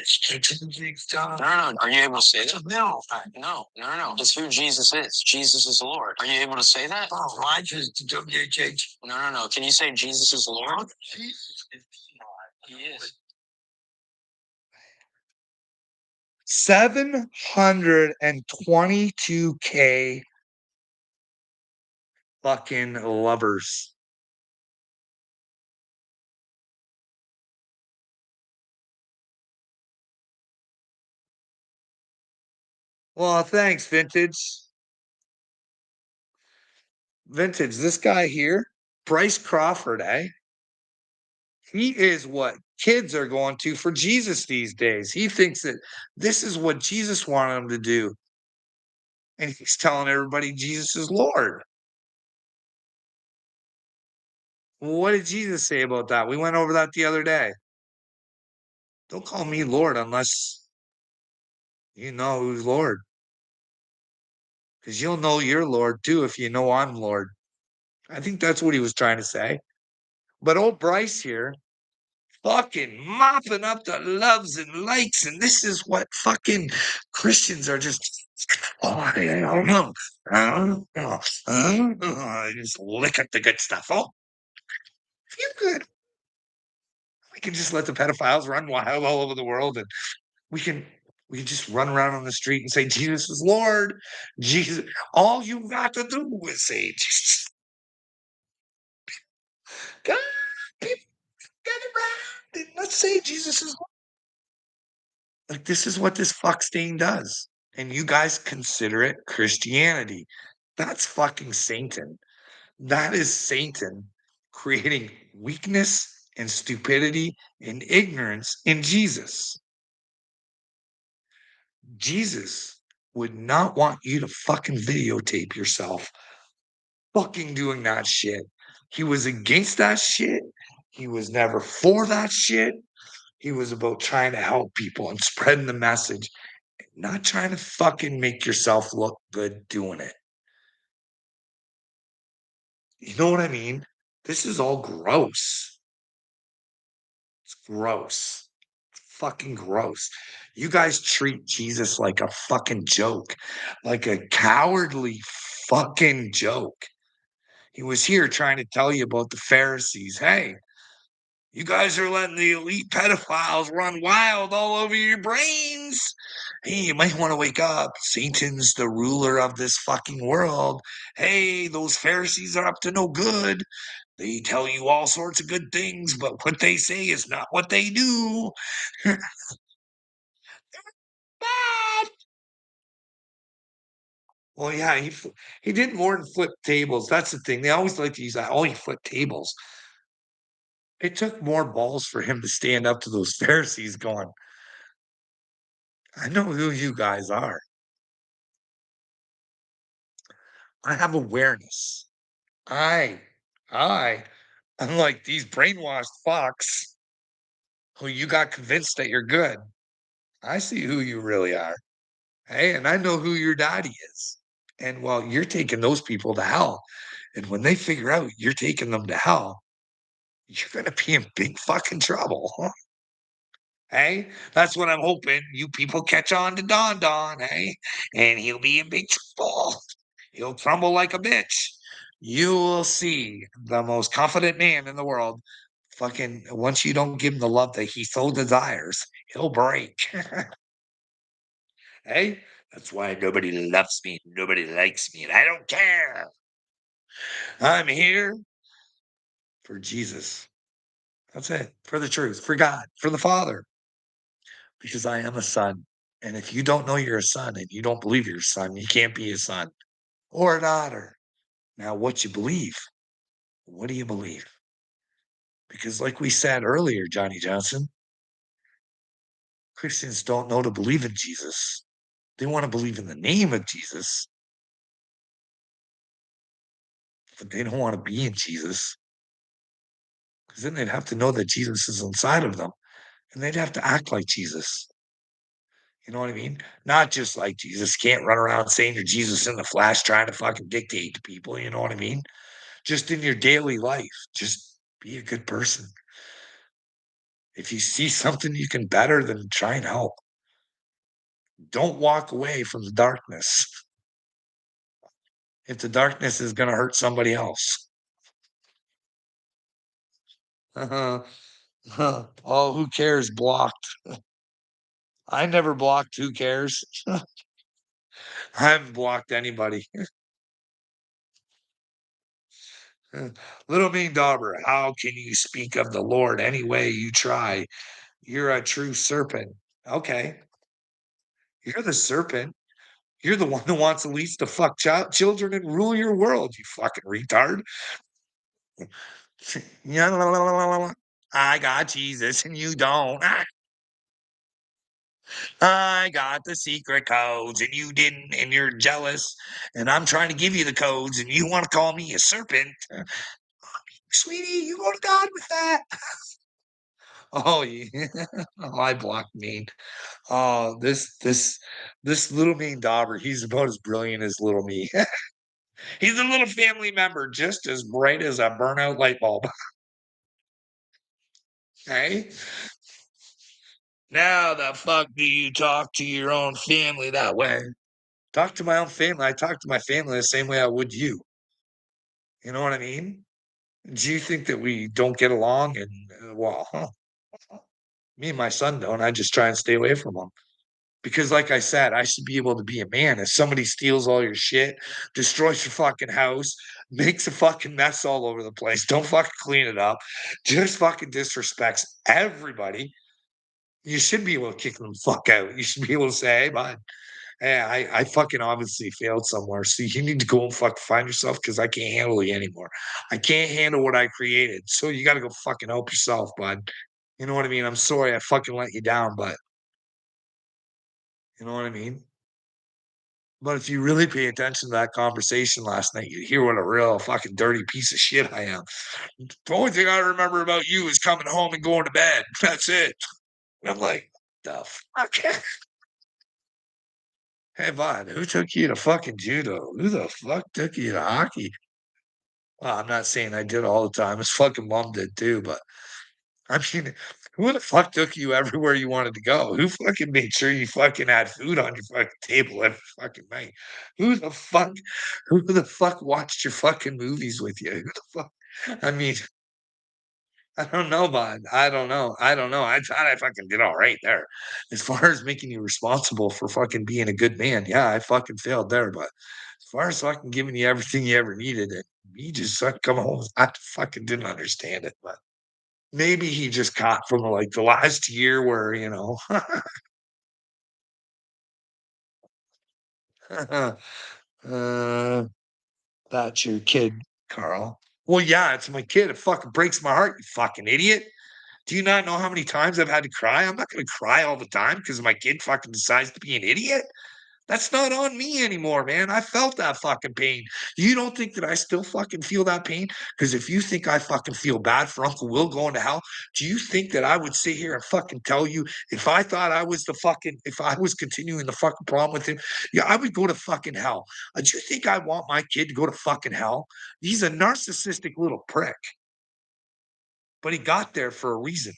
big stuff. No, no, no. Are you able to say that? No. No, no, no, no. It's who Jesus is. Jesus is Lord. Are you able to say that? Oh, I just WHH. No, no, no. Can you say Jesus is Lord? Oh, Jesus is Lord. He is. 722K fucking lovers. Well, thanks, Vintage. Vintage, this guy here, Bryce Crawford, eh? He is what kids are going to for Jesus these days. He thinks that this is what Jesus wanted him to do. And he's telling everybody Jesus is Lord. What did Jesus say about that? We went over that the other day. Don't call me Lord unless you know who's Lord. Because you'll know you're Lord too if you know I'm Lord. I think that's what he was trying to say. But old Bryce here, fucking mopping up the loves and likes, and this is what fucking Christians are just. Oh, I don't know. I don't know. I just lick at the good stuff. Oh, feel good. We can just let the pedophiles run wild all over the world, and we can we can just run around on the street and say Jesus is Lord. Jesus, all you got to do is say Jesus. God, people get around and let's say Jesus is like this is what this fuck stain does. And you guys consider it Christianity. That's fucking Satan. That is Satan creating weakness and stupidity and ignorance in Jesus. Jesus would not want you to fucking videotape yourself fucking doing that shit. He was against that shit. He was never for that shit. He was about trying to help people and spreading the message, not trying to fucking make yourself look good doing it. You know what I mean? This is all gross. It's gross. Fucking gross. You guys treat Jesus like a fucking joke, like a cowardly fucking joke. He was here trying to tell you about the Pharisees. Hey, you guys are letting the elite pedophiles run wild all over your brains. Hey, you might want to wake up. Satan's the ruler of this fucking world. Hey, those Pharisees are up to no good. They tell you all sorts of good things, but what they say is not what they do. Bad. Well, yeah, he did more than flip tables. That's the thing. They always like to use that. Oh, he flipped tables. It took more balls for him to stand up to those Pharisees going, I know who you guys are. I have awareness. I, I, unlike these brainwashed fucks who you got convinced that you're good. I see who you really are. Hey, and I know who your daddy is. And well, you're taking those people to hell. And when they figure out you're taking them to hell, you're going to be in big fucking trouble. Hey, that's what I'm hoping you people catch on to Don Don, hey? And he'll be in big trouble. He'll crumble like a bitch. You will see the most confident man in the world. Fucking once you don't give him the love that he so desires, he'll break. Hey, that's why nobody loves me, nobody likes me, and I don't care. I'm here for Jesus. That's it. For the truth, for God, for the Father, because I am a son. And if you don't know you're a son and you don't believe you're a son, you can't be a son or a daughter. Now, what you believe, what do you believe? Because, like we said earlier, Johnny Johnson, Christians don't know to believe in Jesus. They want to believe in the name of Jesus, but they don't want to be in Jesus because then they'd have to know that Jesus is inside of them and they'd have to act like Jesus. You know what I mean? Not just like Jesus. Can't run around saying you're Jesus in the flesh, trying to fucking dictate to people. You know what I mean? Just in your daily life, just be a good person. If you see something you can better, then try and help. Don't walk away from the darkness if the darkness is going to hurt somebody else. Oh, who cares? Blocked. I never blocked. Who cares? I haven't blocked anybody. Little mean daughter, how can you speak of the Lord any way you try? You're a true serpent. Okay, you're the serpent. You're the one who wants the least to fuck children and rule your world, you fucking retard. Yeah, I got Jesus and you don't. I got the secret codes and you didn't, and you're jealous. And I'm trying to give you the codes and you want to call me a serpent. Sweetie, you go to God with that. Oh, yeah. Oh, I blocked mean. Oh, this little mean dauber, he's about as brilliant as little me. He's a little family member, just as bright as a burnout light bulb. Hey, now the fuck do you talk to your own family that way? Talk to my own family. I talk to my family the same way I would you. You know what I mean? Do you think that we don't get along? And well, huh, me and my son don't. I just try and stay away from him. Because, like I said, I should be able to be a man. If somebody steals all your shit, destroys your fucking house, makes a fucking mess all over the place, don't fucking clean it up, just fucking disrespects everybody, you should be able to kick them the fuck out. You should be able to say, hey, bud, Yeah, I fucking obviously failed somewhere, so you need to go and fucking find yourself because I can't handle you anymore. I can't handle what I created, so you gotta go fucking help yourself, bud. You know what I mean? I'm sorry I fucking let you down, but you know what I mean? But if you really pay attention to that conversation last night, you'd hear what a real fucking dirty piece of shit I am. The only thing I remember about you is coming home and going to bed. That's it. And I'm like, the fuck? Hey, bud, who took you to fucking judo? Who the fuck took you to hockey? Well, I'm not saying I did all the time. His fucking mom did too, but I mean, who the fuck took you everywhere you wanted to go? Who fucking made sure you fucking had food on your fucking table every fucking night? Who the fuck who the fuck watched your fucking movies with you? Who the fuck I mean, I don't know, bud. I don't know. I don't know. I thought I fucking did all right there. As far as making you responsible for fucking being a good man, yeah, I fucking failed there. But as far as fucking giving you everything you ever needed, and you just fucking come home, I fucking didn't understand it. But maybe he just caught from like the last year where, uh, that's your kid, Carl. Well, yeah, it's my kid. It fucking breaks my heart, you fucking idiot. Do you not know how many times I've had to cry? I'm not gonna cry all the time because my kid fucking decides to be an idiot. That's not on me anymore, man. I felt that fucking pain. You don't think that I still fucking feel that pain? Because if you think I fucking feel bad for Uncle Will going to hell, do you think that I would sit here and fucking tell you if I thought I was if I was continuing the fucking problem with him, yeah, I would go to fucking hell. Do you think I want my kid to go to fucking hell? He's a narcissistic little prick, but he got there for a reason.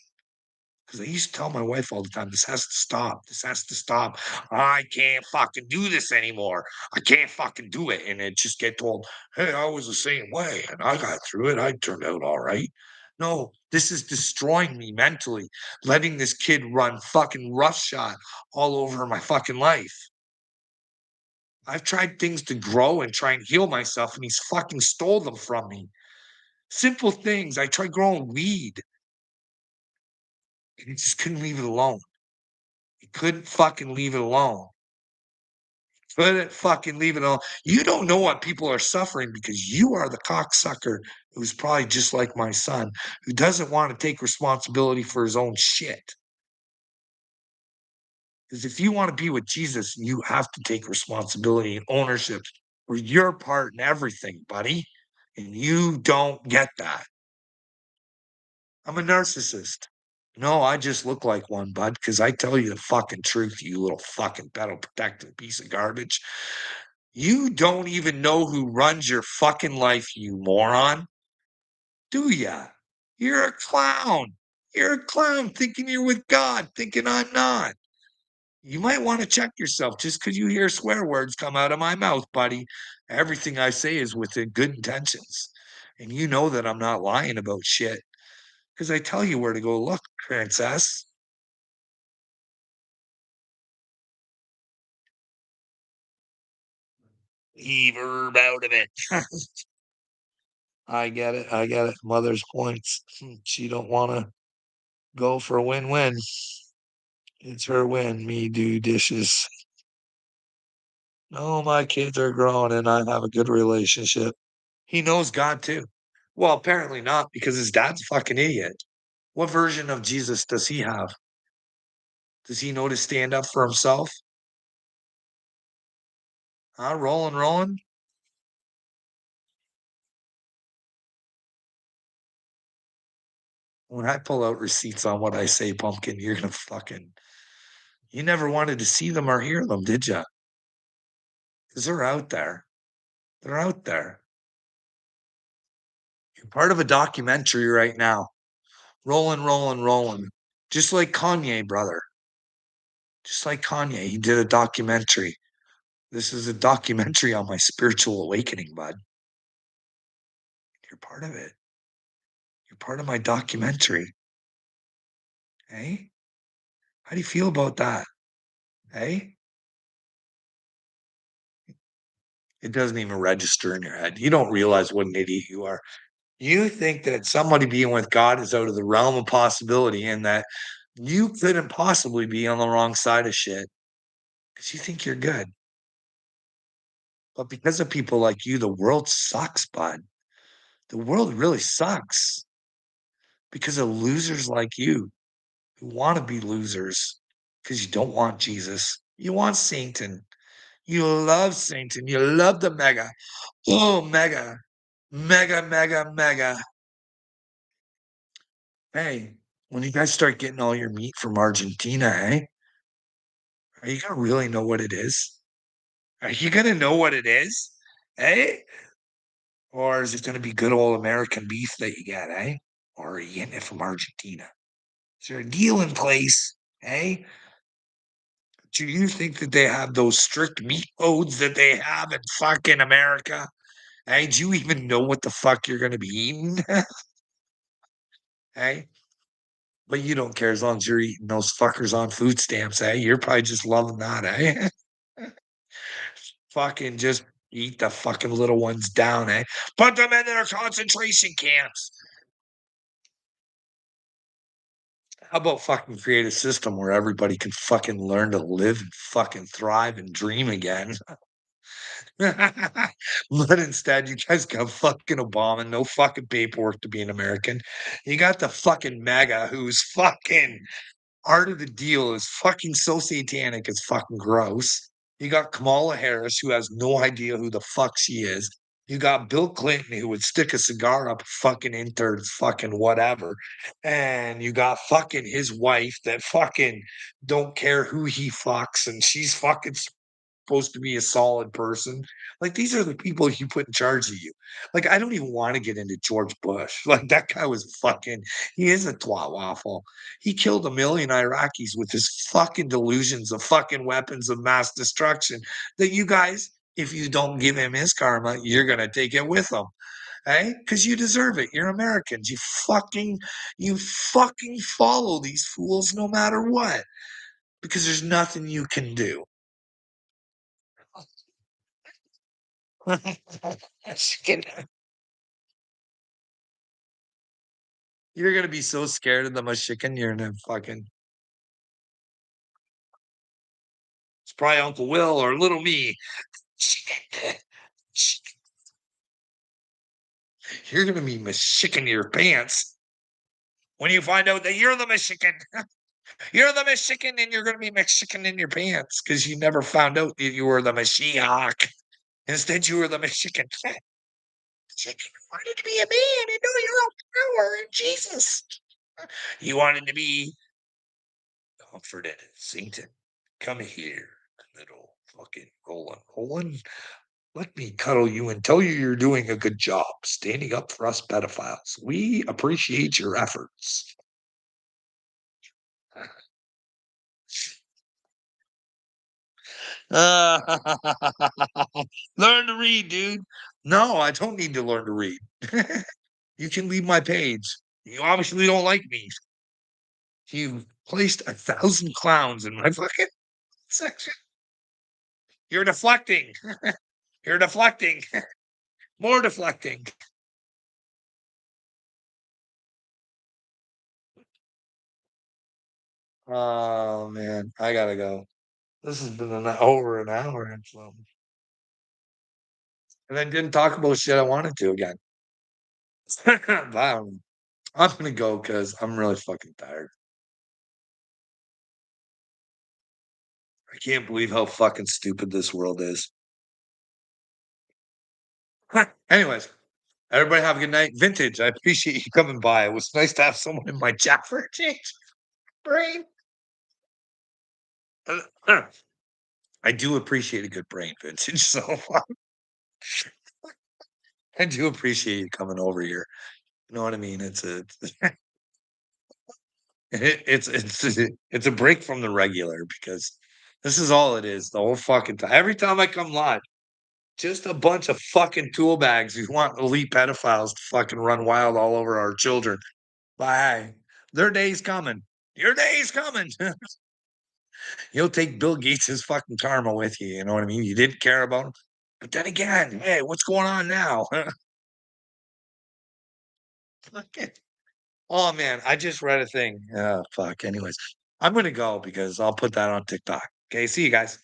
Because I used to tell my wife all the time, "This has to stop. This has to stop. I can't fucking do this anymore. I can't fucking do it." And it just get told, "Hey, I was the same way, and I got through it. I turned out all right." No, this is destroying me mentally, letting this kid run fucking roughshod all over my fucking life. I've tried things to grow and try and heal myself, and he's fucking stole them from me. Simple things. I tried growing weed, and he just couldn't leave it alone. He couldn't fucking leave it alone. Couldn't fucking leave it alone. You don't know what people are suffering because you are the cocksucker who's probably just like my son, who doesn't want to take responsibility for his own shit. Because if you want to be with Jesus, you have to take responsibility and ownership for your part in everything, buddy. And you don't get that. I'm a narcissist. No, I just look like one, bud, because I tell you the fucking truth, you little fucking petal protective piece of garbage. You don't even know who runs your fucking life, you moron, do ya? You're a clown. You're a clown thinking you're with God, thinking I'm not. You might want to check yourself just because you hear swear words come out of my mouth, buddy. Everything I say is within good intentions. And you know that I'm not lying about shit because I tell you where to go look, princess. Leave her out of it. I get it. I get it. Mother's points. She don't want to go for a win-win. It's her win. Me do dishes. No, my kids are grown and I have a good relationship. He knows God too. Well, apparently not because his dad's a fucking idiot. What version of Jesus does he have? Does he know to stand up for himself? Huh? Rolling, rolling. When I pull out receipts on what I say, pumpkin, you're gonna fucking. You never wanted to see them or hear them, did you? Because they're out there. They're out there. You're part of a documentary right now. Rolling, rolling, rolling. Just like Kanye, brother. Just like Kanye. He did a documentary. This is a documentary on my spiritual awakening, bud. You're part of it. You're part of my documentary. Hey? How do you feel about that? Hey? It doesn't even register in your head. You don't realize what an idiot you are. You think that somebody being with God is out of the realm of possibility and that you couldn't possibly be on the wrong side of shit. because you think you're good. But because of people like you, the world sucks, bud. The world really sucks because of losers like you who want to be losers because you don't want Jesus. You want Satan. You love Satan. You love the mega. Oh, mega. Mega, mega, mega. Hey, when you guys start getting all your meat from Argentina, hey, are you gonna really know what it is? Are you gonna know what it is? Hey? Or is it gonna be good old American beef that you get, eh? Or are you getting it from Argentina? Is there a deal in place? Eh? Do you think that they have those strict meat codes that they have in fucking America? Hey, do you even know what the fuck you're gonna be eating? Hey? But you don't care as long as you're eating those fuckers on food stamps, eh? You're probably just loving that, eh? Fucking just eat the fucking little ones down, eh? Put them in their concentration camps. How about fucking create a system where everybody can fucking learn to live and fucking thrive and dream again? But instead, you guys got fucking Obama, no fucking paperwork to be an American. You got the fucking MAGA who's fucking part of the deal is fucking so satanic, it's fucking gross. You got Kamala Harris, who has no idea who the fuck she is. You got Bill Clinton, who would stick a cigar up a fucking intern's fucking whatever. And you got fucking his wife that fucking don't care who he fucks, and she's fucking supposed to be a solid person. Like these are the people you put in charge of you. Like I don't even want to get into George Bush. Like that guy was fucking. He is a twat waffle. He killed a million Iraqis with his fucking delusions of fucking weapons of mass destruction. That you guys, if you don't give him his karma, you're gonna take it with him. Hey, because you deserve it. You're Americans. You fucking follow these fools no matter what. Because there's nothing you can do. You're gonna be so scared of the Mushikan, you're gonna fucking it's probably Uncle Will or little me. You're gonna be Mushikan your pants when you find out that you're the Michigan. You're the Michigan and you're gonna be Mexican in your pants because you never found out that you were the Mashiach. Instead, you were the Michigan. You wanted to be a man and know your own power in Jesus. You wanted to be comforted. Satan, come here, little fucking Roland. Roland, let me cuddle you and tell you you're doing a good job standing up for us pedophiles. We appreciate your efforts. Learn to read, dude. No, I don't need to learn to read. You can leave my page. You obviously don't like me. You placed 1,000 clowns in my fucking section. You're deflecting. You're deflecting. More deflecting. Oh man, I gotta go. This has been over an hour and something. And I didn't talk about shit I wanted to again. Wow. I'm gonna go because I'm really fucking tired. I can't believe how fucking stupid this world is. Anyways, everybody have a good night. Vintage, I appreciate you coming by. It was nice to have someone in my chat for a change. Brain. I do appreciate a good brain, Vintage. So I do appreciate you coming over here. You know what I mean? It's a break from the regular because this is all it is the whole fucking time. Every time I come live, just a bunch of fucking tool bags who want elite pedophiles to fucking run wild all over our children. Bye. Their day's coming. Your day's coming. You'll take Bill Gates' fucking karma with you. You know what I mean? You didn't care about him. But then again, hey, what's going on now? Fucking- oh man, I just read a thing. Fuck. Anyways, I'm gonna go because I'll put that on TikTok. Okay, see you guys.